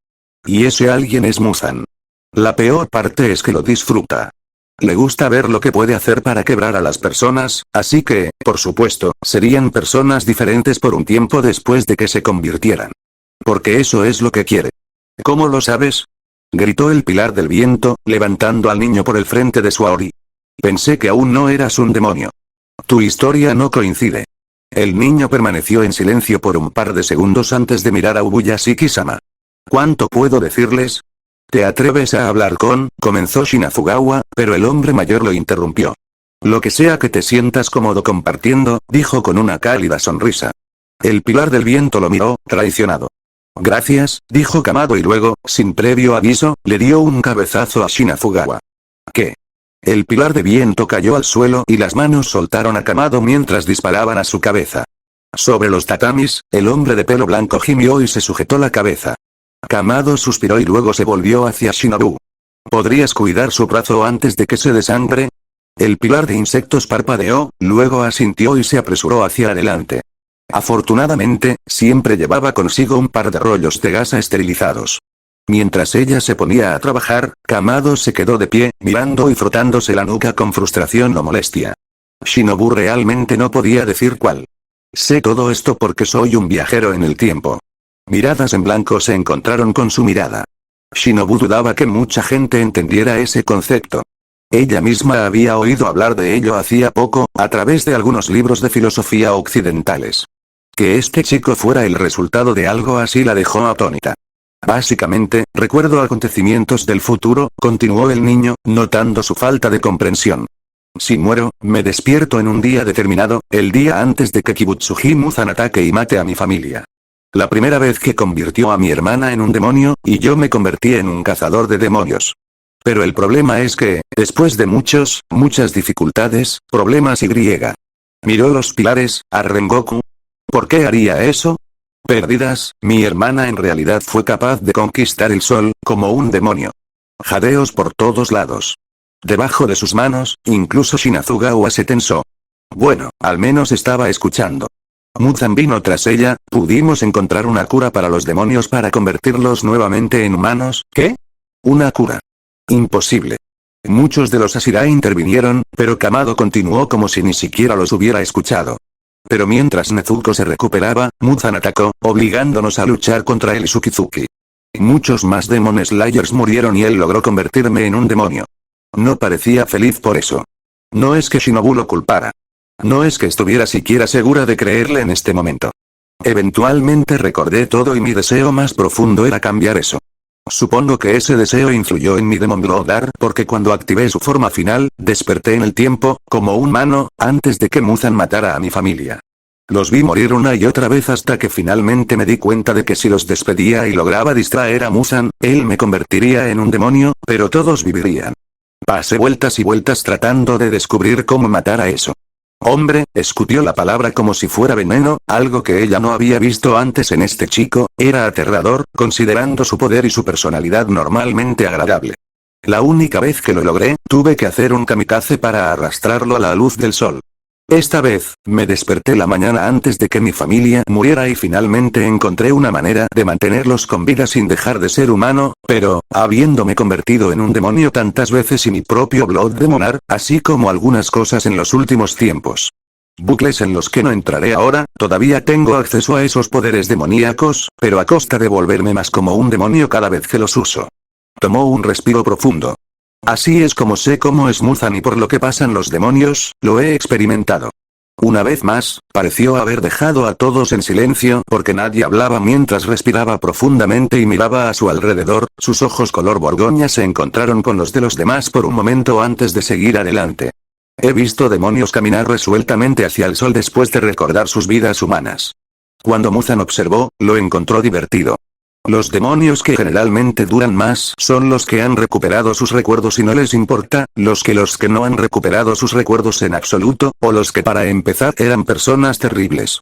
Y ese alguien es Muzan. La peor parte es que lo disfruta. Le gusta ver lo que puede hacer para quebrar a las personas, así que, por supuesto, serían personas diferentes por un tiempo después de que se convirtieran. Porque eso es lo que quiere. ¿Cómo lo sabes? Gritó el pilar del viento, levantando al niño por el frente de su Aori. Pensé que aún no eras un demonio. Tu historia no coincide. El niño permaneció en silencio por un par de segundos antes de mirar a Ubuyashiki-sama. ¿Cuánto puedo decirles? ¿Te atreves a hablar con? Comenzó Shinazugawa, pero el hombre mayor lo interrumpió. Lo que sea que te sientas cómodo compartiendo, dijo con una cálida sonrisa. El pilar del viento lo miró, traicionado. Gracias, dijo Kamado y luego, sin previo aviso, le dio un cabezazo a Shinazugawa. ¿Qué? El pilar de viento cayó al suelo y las manos soltaron a Kamado mientras disparaban a su cabeza. Sobre los tatamis, el hombre de pelo blanco gimió y se sujetó la cabeza. Kamado suspiró y luego se volvió hacia Shinobu. ¿Podrías cuidar su brazo antes de que se desangre? El pilar de insectos parpadeó, luego asintió y se apresuró hacia adelante. Afortunadamente, siempre llevaba consigo un par de rollos de gasa esterilizados. Mientras ella se ponía a trabajar, Kamado se quedó de pie, mirando y frotándose la nuca con frustración o molestia. Shinobu realmente no podía decir cuál. Sé todo esto porque soy un viajero en el tiempo. Miradas en blanco se encontraron con su mirada. Shinobu dudaba que mucha gente entendiera ese concepto. Ella misma había oído hablar de ello hacía poco, a través de algunos libros de filosofía occidentales. Que este chico fuera el resultado de algo así la dejó atónita. Básicamente, recuerdo acontecimientos del futuro, continuó el niño, notando su falta de comprensión. Si muero, me despierto en un día determinado, el día antes de que Kibutsuji Muzan ataque y mate a mi familia. La primera vez que convirtió a mi hermana en un demonio, y yo me convertí en un cazador de demonios. Pero el problema es que, después de muchas dificultades, problemas y miró los pilares, a Rengoku. ¿Por qué haría eso? Pérdidas, mi hermana en realidad fue capaz de conquistar el sol, como un demonio. Jadeos por todos lados. Debajo de sus manos, incluso Shinazugawa se tensó. Bueno, al menos estaba escuchando. Muzan vino tras ella, pudimos encontrar una cura para los demonios para convertirlos nuevamente en humanos, ¿qué? ¿Una cura? Imposible. Muchos de los Asira intervinieron, pero Kamado continuó como si ni siquiera los hubiera escuchado. Pero mientras Nezuko se recuperaba, Muzan atacó, obligándonos a luchar contra el Sukizuki. Muchos más Demon Slayers murieron y él logró convertirme en un demonio. No parecía feliz por eso. No es que Shinobu lo culpara. No es que estuviera siquiera segura de creerle en este momento. Eventualmente recordé todo y mi deseo más profundo era cambiar eso. Supongo que ese deseo influyó en mi Demon Bloodar porque cuando activé su forma final, desperté en el tiempo, como un humano, antes de que Muzan matara a mi familia. Los vi morir una y otra vez hasta que finalmente me di cuenta de que si los despedía y lograba distraer a Muzan, él me convertiría en un demonio, pero todos vivirían. Pasé vueltas y vueltas tratando de descubrir cómo matar a eso. Hombre, escupió la palabra como si fuera veneno, algo que ella no había visto antes en este chico, era aterrador, considerando su poder y su personalidad normalmente agradable. La única vez que lo logré, tuve que hacer un kamikaze para arrastrarlo a la luz del sol. Esta vez, me desperté la mañana antes de que mi familia muriera y finalmente encontré una manera de mantenerlos con vida sin dejar de ser humano, pero, habiéndome convertido en un demonio tantas veces y mi propio Blood Demonar, así como algunas cosas en los últimos tiempos. Bucles en los que no entraré ahora, todavía tengo acceso a esos poderes demoníacos, pero a costa de volverme más como un demonio cada vez que los uso. Tomó un respiro profundo. Así es como sé cómo es Muzan y por lo que pasan los demonios, lo he experimentado. Una vez más, pareció haber dejado a todos en silencio porque nadie hablaba mientras respiraba profundamente y miraba a su alrededor, sus ojos color borgoña se encontraron con los de los demás por un momento antes de seguir adelante. He visto demonios caminar resueltamente hacia el sol después de recordar sus vidas humanas. Cuando Muzan observó, lo encontró divertido. Los demonios que generalmente duran más son los que han recuperado sus recuerdos y no les importa, los que no han recuperado sus recuerdos en absoluto, o los que para empezar eran personas terribles.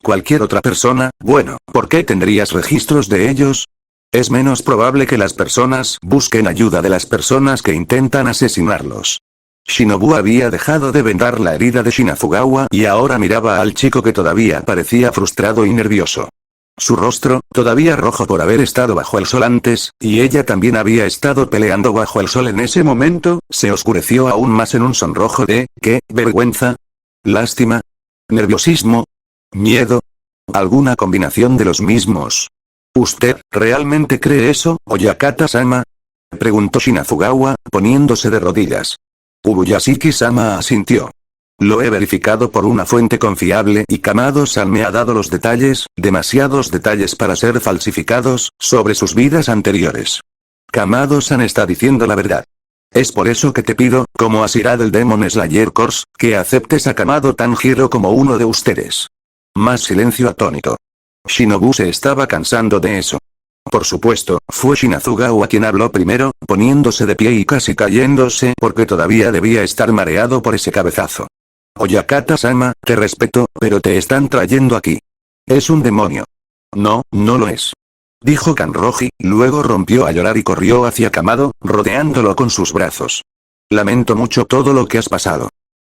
Cualquier otra persona, bueno, ¿por qué tendrías registros de ellos? Es menos probable que las personas busquen ayuda de las personas que intentan asesinarlos. Shinobu había dejado de vendar la herida de Shinazugawa y ahora miraba al chico que todavía parecía frustrado y nervioso. Su rostro, todavía rojo por haber estado bajo el sol antes, y ella también había estado peleando bajo el sol en ese momento, se oscureció aún más en un sonrojo de, ¿qué? ¿Vergüenza? ¿Lástima? ¿Nerviosismo? ¿Miedo? ¿Alguna combinación de los mismos? ¿Usted realmente cree eso, Oyakata-sama? Preguntó Shinazugawa, poniéndose de rodillas. Ubuyashiki-sama asintió. Lo he verificado por una fuente confiable y Kamado-san me ha dado los detalles, demasiados detalles para ser falsificados, sobre sus vidas anteriores. Kamado-san está diciendo la verdad. Es por eso que te pido, como Asira del Demon Slayer Corps, que aceptes a Kamado Tanjiro como uno de ustedes. Más silencio atónito. Shinobu se estaba cansando de eso. Por supuesto, fue Shinazugawa quien habló primero, poniéndose de pie y casi cayéndose porque todavía debía estar mareado por ese cabezazo. Oyakata-sama, te respeto, pero te están trayendo aquí. Es un demonio. No, no lo es. dijo Kanroji, luego rompió a llorar y corrió hacia Kamado, rodeándolo con sus brazos. Lamento mucho todo lo que has pasado.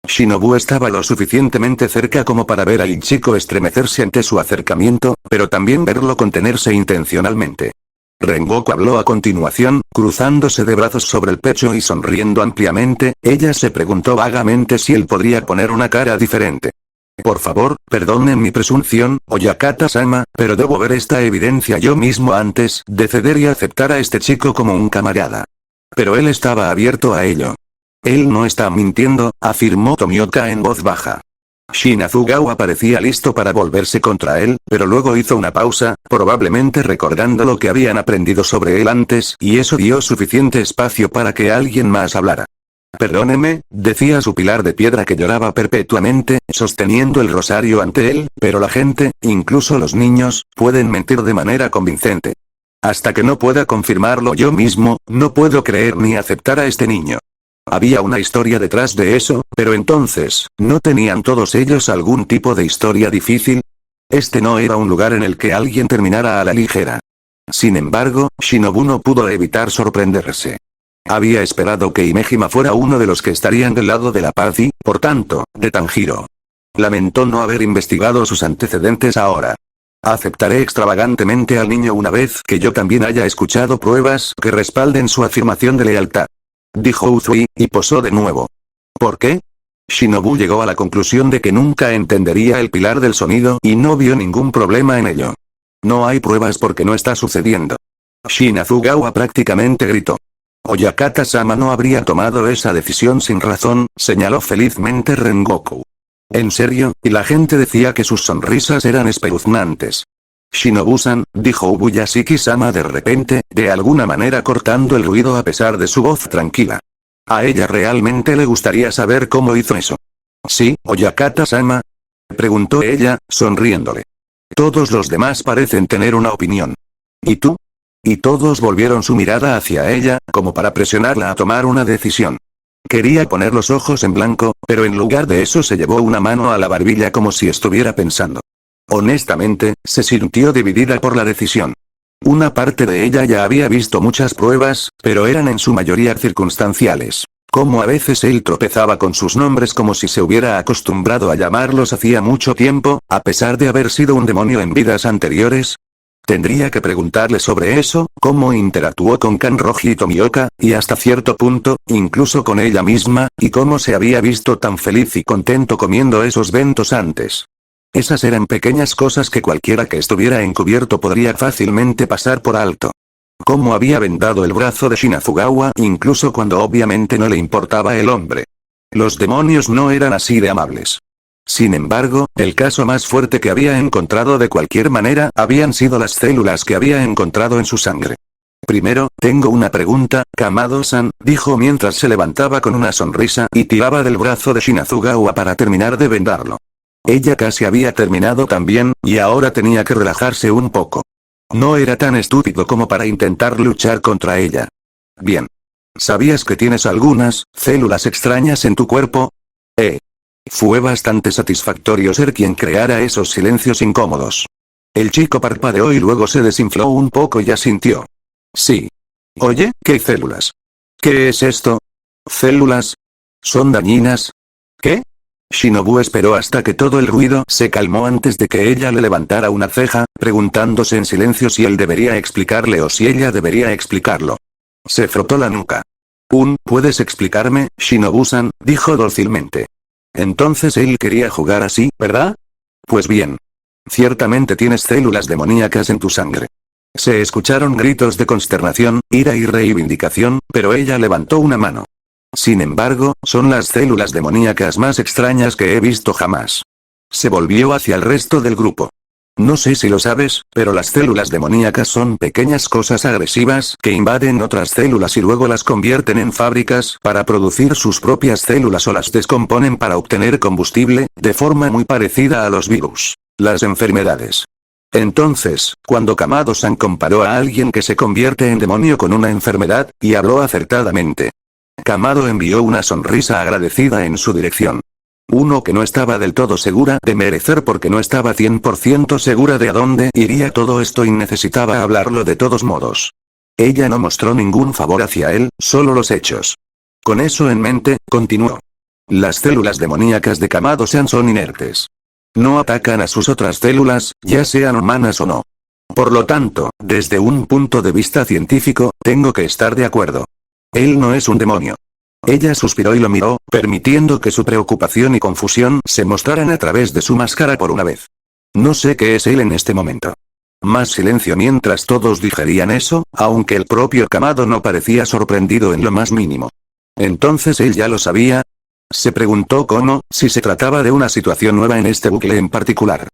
Shinobu estaba lo suficientemente cerca como para ver al chico estremecerse ante su acercamiento, pero también verlo contenerse intencionalmente. Rengoku habló a continuación, cruzándose de brazos sobre el pecho y sonriendo ampliamente. Ella se preguntó vagamente si él podría poner una cara diferente. Por favor, perdonen mi presunción, Oyakata-sama, pero debo ver esta evidencia yo mismo antes de ceder y aceptar a este chico como un camarada. Pero él estaba abierto a ello. Él no está mintiendo, afirmó Tomioka en voz baja. Shinazugawa parecía listo para volverse contra él, pero luego hizo una pausa, probablemente recordando lo que habían aprendido sobre él antes, y eso dio suficiente espacio para que alguien más hablara. Perdóneme, decía su pilar de piedra que lloraba perpetuamente, sosteniendo el rosario ante él, pero la gente, incluso los niños, pueden mentir de manera convincente. Hasta que no pueda confirmarlo yo mismo, no puedo creer ni aceptar a este niño. Había una historia detrás de eso, pero entonces, ¿no tenían todos ellos algún tipo de historia difícil? Este no era un lugar en el que alguien terminara a la ligera. Sin embargo, Shinobu no pudo evitar sorprenderse. Había esperado que Himejima fuera uno de los que estarían del lado de la paz y, por tanto, de Tanjiro. Lamentó no haber investigado sus antecedentes ahora. Aceptaré extravagantemente al niño una vez que yo también haya escuchado pruebas que respalden su afirmación de lealtad. Dijo Uzui, y posó de nuevo. ¿Por qué? Shinobu llegó a la conclusión de que nunca entendería el pilar del sonido y no vio ningún problema en ello. No hay pruebas porque no está sucediendo. Shinazugawa prácticamente gritó. Oyakata-sama no habría tomado esa decisión sin razón, señaló felizmente Rengoku. En serio, y la gente decía que sus sonrisas eran espeluznantes. Shinobu-san, dijo Ubuyashiki-sama de repente, de alguna manera cortando el ruido a pesar de su voz tranquila. A ella realmente le gustaría saber cómo hizo eso. ¿Sí, Oyakata-sama? Preguntó ella, sonriéndole. Todos los demás parecen tener una opinión. ¿Y tú? Y todos volvieron su mirada hacia ella, como para presionarla a tomar una decisión. Quería poner los ojos en blanco, pero en lugar de eso se llevó una mano a la barbilla como si estuviera pensando. Honestamente, se sintió dividida por la decisión. Una parte de ella ya había visto muchas pruebas, pero eran en su mayoría circunstanciales. Como a veces él tropezaba con sus nombres como si se hubiera acostumbrado a llamarlos hacía mucho tiempo, a pesar de haber sido un demonio en vidas anteriores. Tendría que preguntarle sobre eso, cómo interactuó con Kanroji y Tomioka, y hasta cierto punto, incluso con ella misma, y cómo se había visto tan feliz y contento comiendo esos bentos antes. Esas eran pequeñas cosas que cualquiera que estuviera encubierto podría fácilmente pasar por alto. Cómo había vendado el brazo de Shinazugawa incluso cuando obviamente no le importaba el hombre. Los demonios no eran así de amables. Sin embargo, el caso más fuerte que había encontrado de cualquier manera habían sido las células que había encontrado en su sangre. Primero, tengo una pregunta, Kamado-san, dijo mientras se levantaba con una sonrisa y tiraba del brazo de Shinazugawa para terminar de vendarlo. Ella casi había terminado también, y ahora tenía que relajarse un poco. No era tan estúpido como para intentar luchar contra ella. Bien. ¿Sabías que tienes algunas células extrañas en tu cuerpo? Fue bastante satisfactorio ser quien creara esos silencios incómodos. El chico parpadeó y luego se desinfló un poco y asintió. Sí. Oye, ¿qué células? ¿Qué es esto? ¿Células? ¿Son dañinas? ¿Qué? Shinobu esperó hasta que todo el ruido se calmó antes de que ella le levantara una ceja, preguntándose en silencio si él debería explicarle o si ella debería explicarlo. Se frotó la nuca. ¿Puedes explicarme, Shinobu-san?, dijo dócilmente. Entonces él quería jugar así, ¿verdad? Pues bien. Ciertamente tienes células demoníacas en tu sangre. Se escucharon gritos de consternación, ira y reivindicación, pero ella levantó una mano. Sin embargo, son las células demoníacas más extrañas que he visto jamás. Se volvió hacia el resto del grupo. No sé si lo sabes, pero las células demoníacas son pequeñas cosas agresivas que invaden otras células y luego las convierten en fábricas para producir sus propias células o las descomponen para obtener combustible, de forma muy parecida a los virus, las enfermedades. Entonces, cuando Kamado-san comparó a alguien que se convierte en demonio con una enfermedad, y habló acertadamente. Kamado envió una sonrisa agradecida en su dirección. Uno que no estaba del todo segura de merecer porque no estaba 100% segura de a dónde iría todo esto y necesitaba hablarlo de todos modos. Ella no mostró ningún favor hacia él, solo los hechos. Con eso en mente, continuó. Las células demoníacas de Kamado-san son inertes. No atacan a sus otras células, ya sean humanas o no. Por lo tanto, desde un punto de vista científico, tengo que estar de acuerdo. Él no es un demonio. Ella suspiró y lo miró, permitiendo que su preocupación y confusión se mostraran a través de su máscara por una vez. No sé qué es él en este momento. Más silencio mientras todos digerían eso, aunque el propio Kamado no parecía sorprendido en lo más mínimo. ¿Entonces él ya lo sabía? Se preguntó como si se trataba de una situación nueva en este bucle en particular.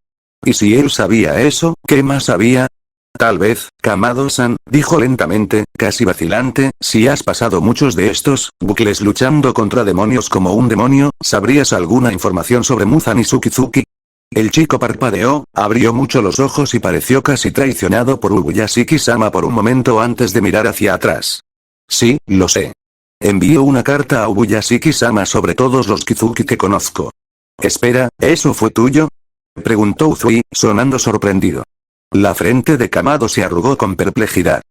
¿Y si él sabía eso, qué más sabía? Tal vez, Kamado-san, dijo lentamente, casi vacilante, si has pasado muchos de estos bucles luchando contra demonios como un demonio, ¿sabrías alguna información sobre Muzan y Sukizuki? El chico parpadeó, abrió mucho los ojos y pareció casi traicionado por Ubuyashiki-sama por un momento antes de mirar hacia atrás. Sí, lo sé. Envío una carta a Ubuyashiki-sama sobre todos los Kizuki que conozco. Espera, ¿eso fue tuyo? Preguntó Uzui, sonando sorprendido. La frente de Kamado se arrugó con perplejidad.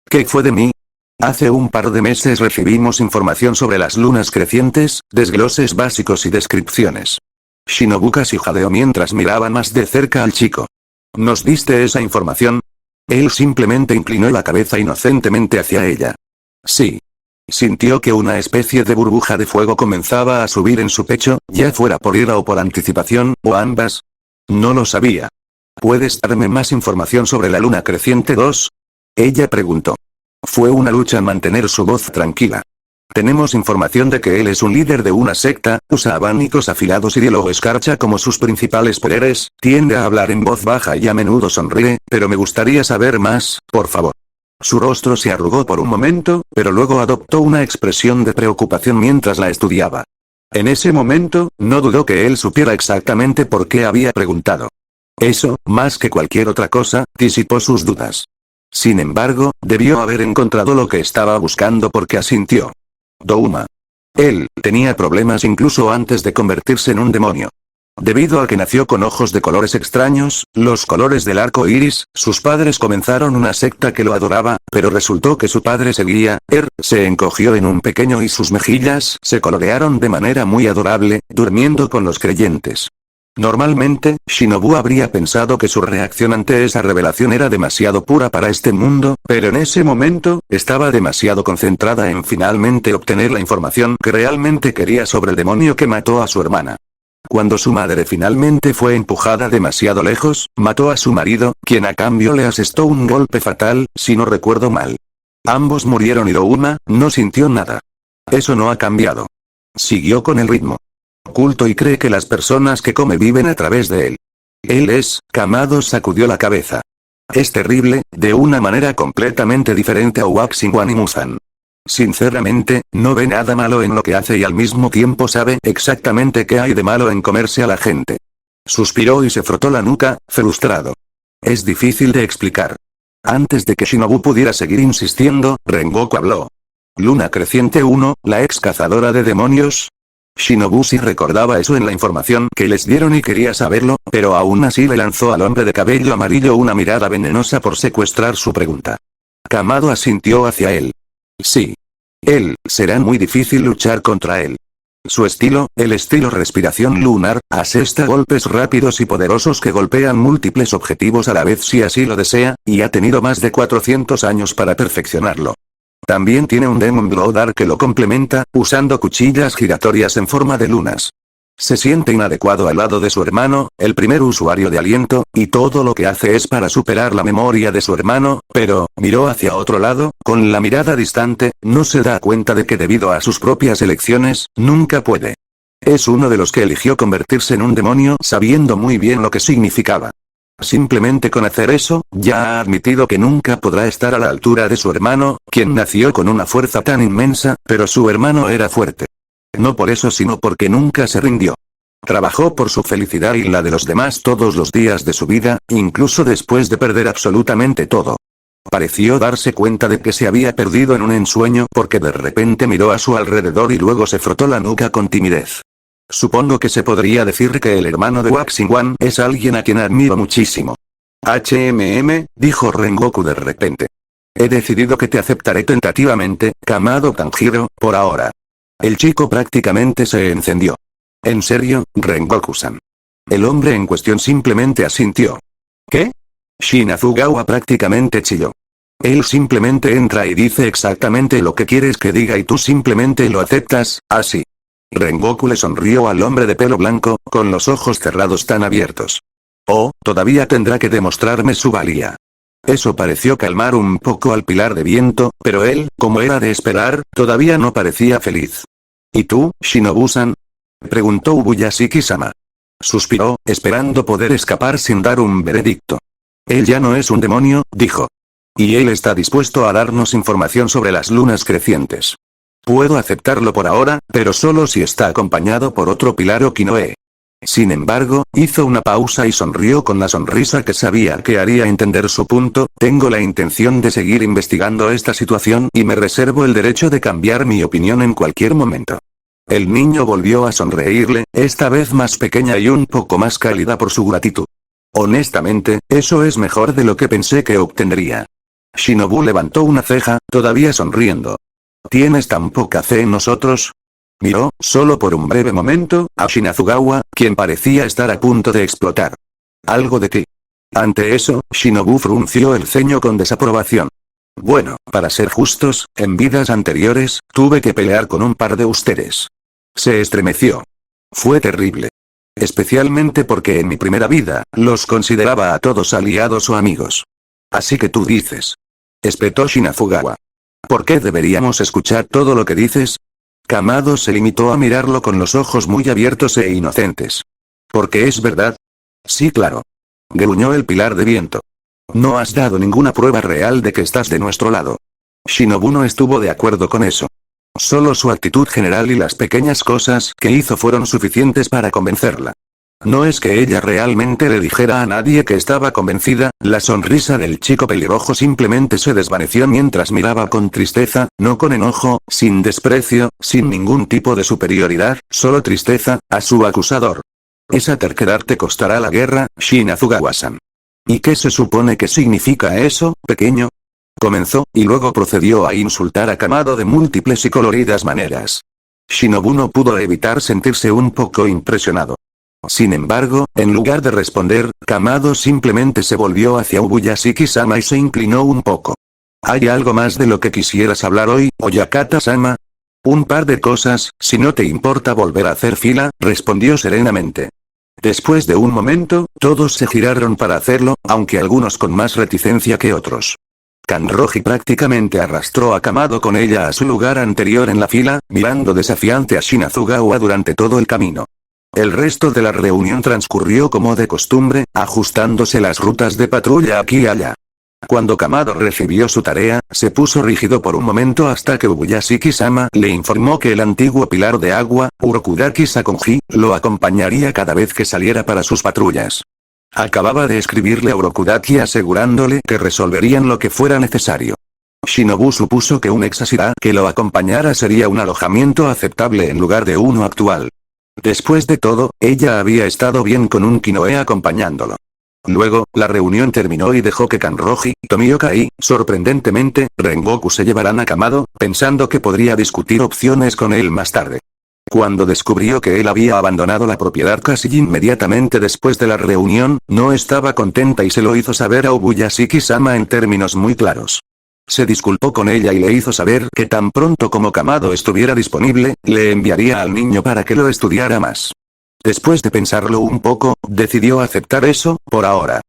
¿Qué fue de mí? Hace un par de meses recibimos información sobre las lunas crecientes, desgloses básicos y descripciones. Shinobu casi jadeó mientras miraba más de cerca al chico. ¿Nos diste esa información? Él simplemente inclinó la cabeza inocentemente hacia ella. Sí. Sintió que una especie de burbuja de fuego comenzaba a subir en su pecho, ya fuera por ira o por anticipación, o ambas. No lo sabía. ¿Puedes darme más información sobre la luna creciente 2? Ella preguntó. Fue una lucha en mantener su voz tranquila. Tenemos información de que él es un líder de una secta, usa abanicos afilados y hielo o escarcha como sus principales poderes, tiende a hablar en voz baja y a menudo sonríe, pero me gustaría saber más, por favor. Su rostro se arrugó por un momento, pero luego adoptó una expresión de preocupación mientras la estudiaba. En ese momento, no dudó que él supiera exactamente por qué había preguntado. Eso, más que cualquier otra cosa, disipó sus dudas. Sin embargo, debió haber encontrado lo que estaba buscando porque asintió. Douma. Él tenía problemas incluso antes de convertirse en un demonio. Debido a que nació con ojos de colores extraños, los colores del arco iris, sus padres comenzaron una secta que lo adoraba, pero resultó que su padre seguía, se encogió en un pequeño y sus mejillas se colorearon de manera muy adorable, durmiendo con los creyentes. Normalmente, Shinobu habría pensado que su reacción ante esa revelación era demasiado pura para este mundo, pero en ese momento, estaba demasiado concentrada en finalmente obtener la información que realmente quería sobre el demonio que mató a su hermana. Cuando su madre finalmente fue empujada demasiado lejos, mató a su marido, quien a cambio le asestó un golpe fatal, si no recuerdo mal. Ambos murieron y Douma no sintió nada. Eso no ha cambiado. Siguió con el ritmo. Oculto y cree que las personas que come viven a través de él. Él es, Kamado sacudió la cabeza. Es terrible, de una manera completamente diferente a Waxingwan y Muzan. Sinceramente, no ve nada malo en lo que hace y al mismo tiempo sabe exactamente qué hay de malo en comerse a la gente. Suspiró y se frotó la nuca, frustrado. Es difícil de explicar. Antes de que Shinobu pudiera seguir insistiendo, Rengoku habló. Luna creciente 1, la ex cazadora de demonios. Shinobu sí recordaba eso en la información que les dieron y quería saberlo, pero aún así le lanzó al hombre de cabello amarillo una mirada venenosa por secuestrar su pregunta. Kamado asintió hacia él. Sí. Él, será muy difícil luchar contra él. Su estilo, el estilo respiración lunar, asesta golpes rápidos y poderosos que golpean múltiples objetivos a la vez si así lo desea, y ha tenido más de 400 años para perfeccionarlo. También tiene un Demon Blow Dark que lo complementa, usando cuchillas giratorias en forma de lunas. Se siente inadecuado al lado de su hermano, el primer usuario de aliento, y todo lo que hace es para superar la memoria de su hermano, pero, miró hacia otro lado, con la mirada distante, no se da cuenta de que debido a sus propias elecciones, nunca puede. Es uno de los que eligió convertirse en un demonio sabiendo muy bien lo que significaba. Simplemente con hacer eso, ya ha admitido que nunca podrá estar a la altura de su hermano, quien nació con una fuerza tan inmensa, pero su hermano era fuerte. No por eso sino porque nunca se rindió. Trabajó por su felicidad y la de los demás todos los días de su vida, incluso después de perder absolutamente todo. Pareció darse cuenta de que se había perdido en un ensueño porque de repente miró a su alrededor y luego se frotó la nuca con timidez. Supongo que se podría decir que el hermano de Waxing One es alguien a quien admiro muchísimo. Dijo Rengoku de repente. He decidido que te aceptaré tentativamente, Kamado Tanjiro, por ahora. El chico prácticamente se encendió. ¿En serio, Rengoku-san? El hombre en cuestión simplemente asintió. ¿Qué? Shinazugawa prácticamente chilló. Él simplemente entra y dice exactamente lo que quieres que diga y tú simplemente lo aceptas, así. Rengoku le sonrió al hombre de pelo blanco, con los ojos cerrados tan abiertos. Oh, todavía tendrá que demostrarme su valía. Eso pareció calmar un poco al pilar de viento, pero él, como era de esperar, todavía no parecía feliz. ¿Y tú, Shinobu-san? Preguntó Ubuyashiki-sama. Suspiró, esperando poder escapar sin dar un veredicto. Él ya no es un demonio, dijo. Y él está dispuesto a darnos información sobre las lunas crecientes. Puedo aceptarlo por ahora, pero solo si está acompañado por otro pilar Okinoe. Sin embargo, hizo una pausa y sonrió con la sonrisa que sabía que haría entender su punto. Tengo la intención de seguir investigando esta situación y me reservo el derecho de cambiar mi opinión en cualquier momento. El niño volvió a sonreírle, esta vez más pequeña y un poco más cálida por su gratitud. Honestamente, eso es mejor de lo que pensé que obtendría. Shinobu levantó una ceja, todavía sonriendo. ¿Tienes tan poca fe en nosotros? Miró, solo por un breve momento, a Shinazugawa, quien parecía estar a punto de explotar. Algo de ti. Ante eso, Shinobu frunció el ceño con desaprobación. Bueno, para ser justos, en vidas anteriores, tuve que pelear con un par de ustedes. Se estremeció. Fue terrible. Especialmente porque en mi primera vida, los consideraba a todos aliados o amigos. Así que tú dices. Espetó Shinazugawa. ¿Por qué deberíamos escuchar todo lo que dices? Kamado se limitó a mirarlo con los ojos muy abiertos e inocentes. ¿Porque es verdad? Sí, claro. Gruñó el pilar de viento. No has dado ninguna prueba real de que estás de nuestro lado. Shinobu no estuvo de acuerdo con eso. Solo su actitud general y las pequeñas cosas que hizo fueron suficientes para convencerla. No es que ella realmente le dijera a nadie que estaba convencida, la sonrisa del chico pelirrojo simplemente se desvaneció mientras miraba con tristeza, no con enojo, sin desprecio, sin ningún tipo de superioridad, solo tristeza, a su acusador. Esa terquedad te costará la guerra, Shinazugawa-san. ¿Y qué se supone que significa eso, pequeño? Comenzó, y luego procedió a insultar a Kamado de múltiples y coloridas maneras. Shinobu no pudo evitar sentirse un poco impresionado. Sin embargo, en lugar de responder, Kamado simplemente se volvió hacia Ubuyashiki-sama y se inclinó un poco. ¿Hay algo más de lo que quisieras hablar hoy, Oyakata-sama? Un par de cosas, si no te importa volver a hacer fila, respondió serenamente. Después de un momento, todos se giraron para hacerlo, aunque algunos con más reticencia que otros. Kanroji prácticamente arrastró a Kamado con ella a su lugar anterior en la fila, mirando desafiante a Shinazugawa durante todo el camino. El resto de la reunión transcurrió como de costumbre, ajustándose las rutas de patrulla aquí y allá. Cuando Kamado recibió su tarea, se puso rígido por un momento hasta que Ubuyashiki-sama le informó que el antiguo pilar de agua, Urokudaki Sakonji, lo acompañaría cada vez que saliera para sus patrullas. Acababa de escribirle a Urokudaki asegurándole que resolverían lo que fuera necesario. Shinobu supuso que un Exashira que lo acompañara sería un alojamiento aceptable en lugar de uno actual. Después de todo, ella había estado bien con un Kinoe acompañándolo. Luego, la reunión terminó y dejó que Kanroji, Tomioka y, sorprendentemente, Rengoku se llevaran a Kamado, pensando que podría discutir opciones con él más tarde. Cuando descubrió que él había abandonado la propiedad casi inmediatamente después de la reunión, no estaba contenta y se lo hizo saber a Ubuyashiki-sama en términos muy claros. Se disculpó con ella y le hizo saber que tan pronto como Kamado estuviera disponible, le enviaría al niño para que lo estudiara más. Después de pensarlo un poco, decidió aceptar eso, por ahora.